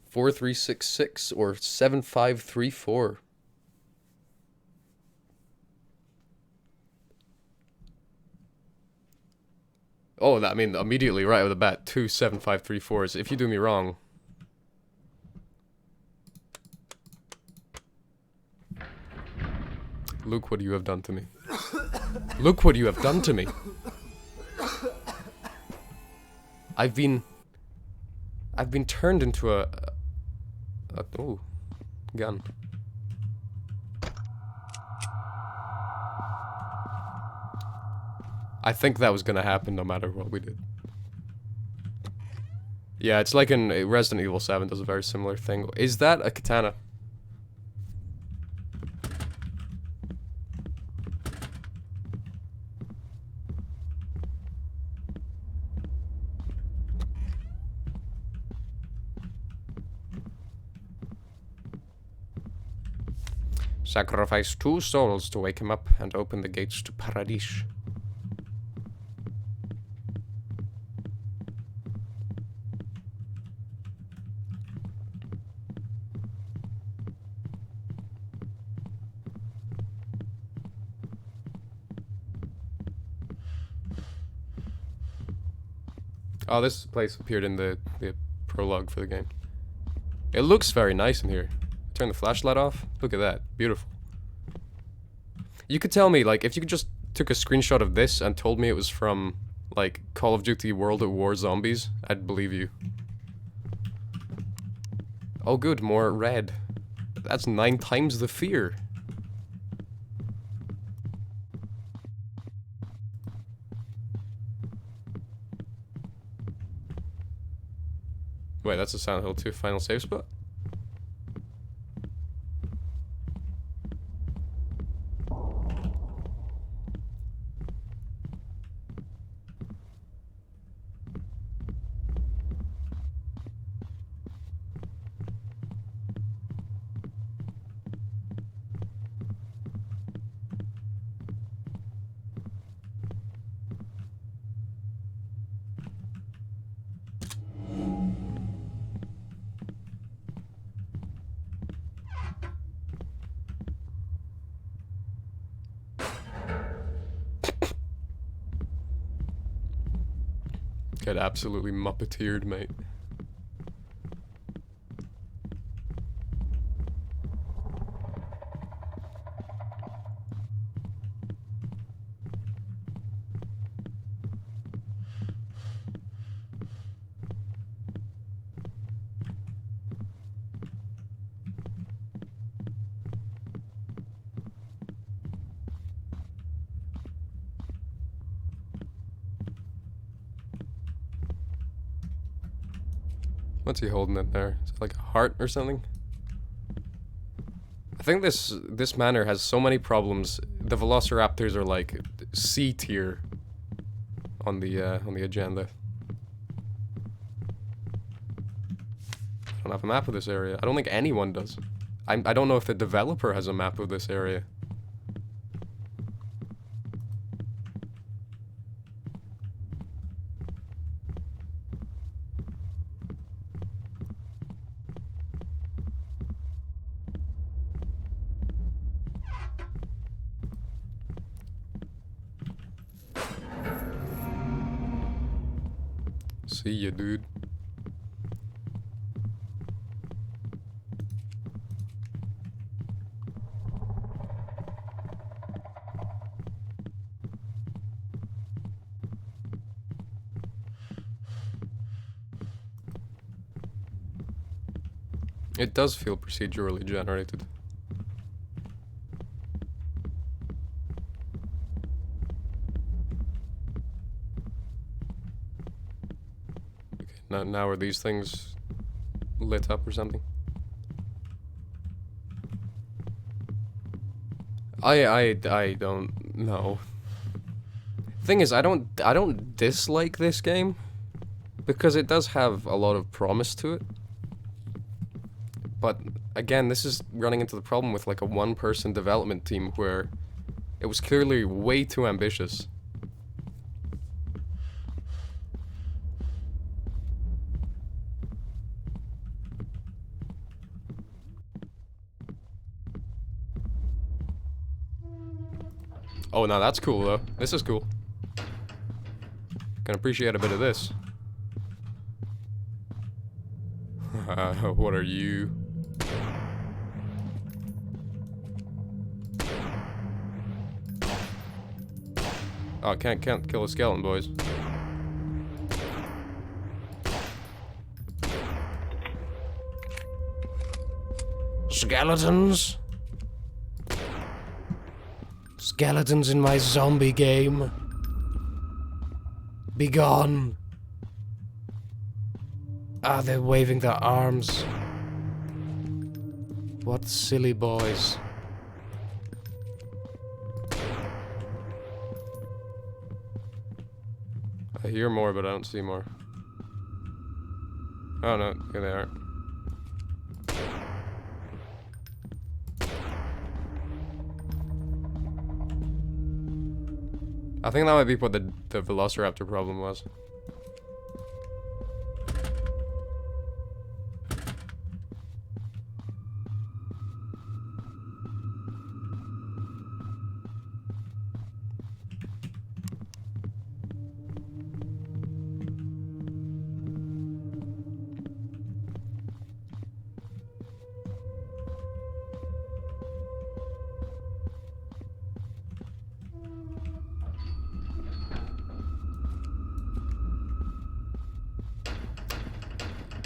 4366 or 7534? Oh, I mean, immediately right out of the bat, 2 7534s. If you do me wrong. Look what you have done to me. Look what you have done to me. I've been turned into a oh, gun. I think that was gonna happen no matter what we did. Yeah, it's like in Resident Evil 7 does a very similar thing. Is that a katana? Sacrifice 2 souls to wake him up and open the gates to Paradis. Oh, this place appeared in the prologue for the game. It looks very nice in here. Turn the flashlight off. Look at that. Beautiful. You could tell me, like, if you could just took a screenshot of this and told me it was from, like, Call of Duty World at War Zombies, I'd believe you. Oh good, more red. That's 9 times the fear. Wait, that's a Silent Hill 2 final save spot? Get absolutely muppeteered, mate. What's he holding in there? Is it like a heart or something? I think this manor has so many problems. The velociraptors are like C tier on the agenda. I don't have a map of this area. I don't think anyone does. I don't know if the developer has a map of this area. See ya, dude. It does feel procedurally generated. Okay, now are these things lit up or something? I don't know. Thing is, I don't dislike this game because it does have a lot of promise to it. But again, this is running into the problem with like a one-person development team where it was clearly way too ambitious. Oh, now that's cool though. This is cool. Can appreciate a bit of this. What are you? Oh, can't kill a skeleton, boys. Skeletons? Skeletons in my zombie game. Be gone. Ah, they're waving their arms. What silly boys. I hear more, but I don't see more. Oh no, here they are. I think that might be what the velociraptor problem was.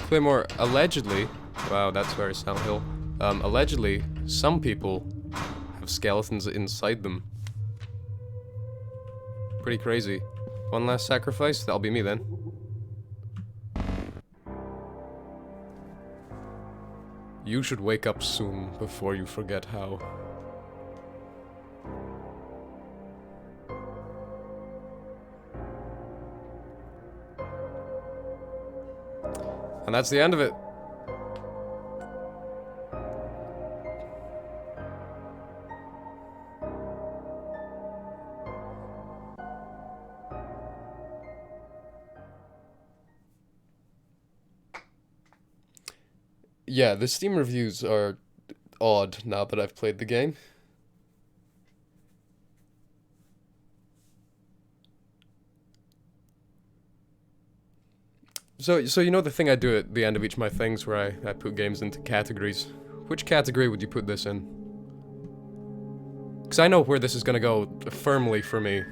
Claymore, allegedly... Wow, that's very Silent Hill. Allegedly, some people have skeletons inside them. Pretty crazy. One last sacrifice? That'll be me then. You should wake up soon before you forget how. And that's the end of it. Yeah, the Steam reviews are odd now that I've played the game. So you know the thing I do at the end of each of my things where I put games into categories. Which category would you put this in? Because I know where this is going to go firmly for me.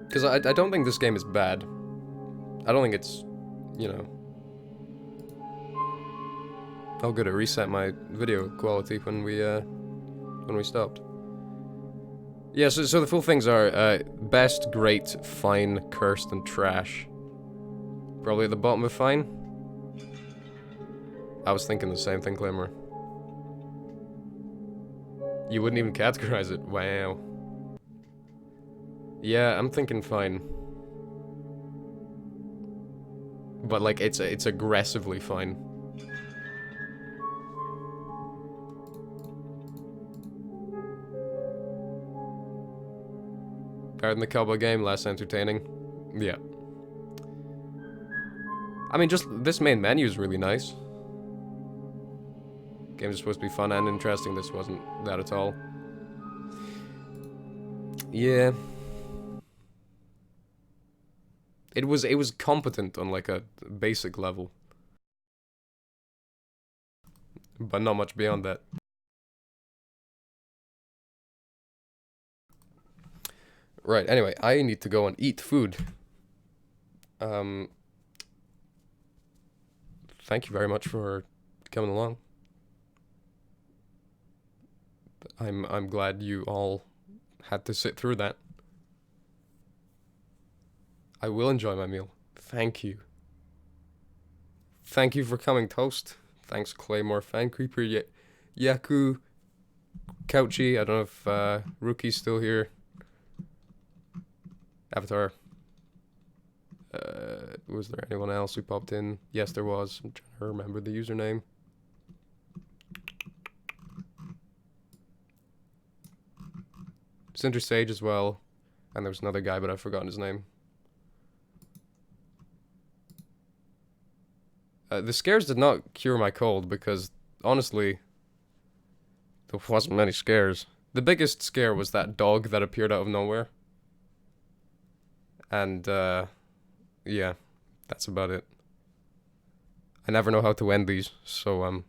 Because I don't think this game is bad. I don't think it's, you know... Oh good, it reset my video quality when we stopped. Yeah, so the full things are, best, great, fine, cursed, and trash. Probably at the bottom of fine? I was thinking the same thing, Claymore. You wouldn't even categorize it, wow. Yeah, I'm thinking fine. But like, it's aggressively fine. Better than the cowboy game, less entertaining. Yeah. I mean, just this main menu is really nice. Game's supposed to be fun and interesting. This wasn't that at all. Yeah. It was competent on like a basic level. But not much beyond that. Right, anyway, I need to go and eat food. Thank you very much for coming along. I'm glad you all had to sit through that. I will enjoy my meal. Thank you. Thank you for coming, Toast. Thanks, Claymore, Fan Creeper, Yaku, Couchy. I don't know if Rookie's still here. Avatar. Was there anyone else who popped in? Yes, there was. I'm trying to remember the username. Cinder Sage as well. And there was another guy, but I've forgotten his name. The scares did not cure my cold because, honestly, there wasn't many scares. The biggest scare was that dog that appeared out of nowhere. And, yeah, that's about it. I never know how to end these, so,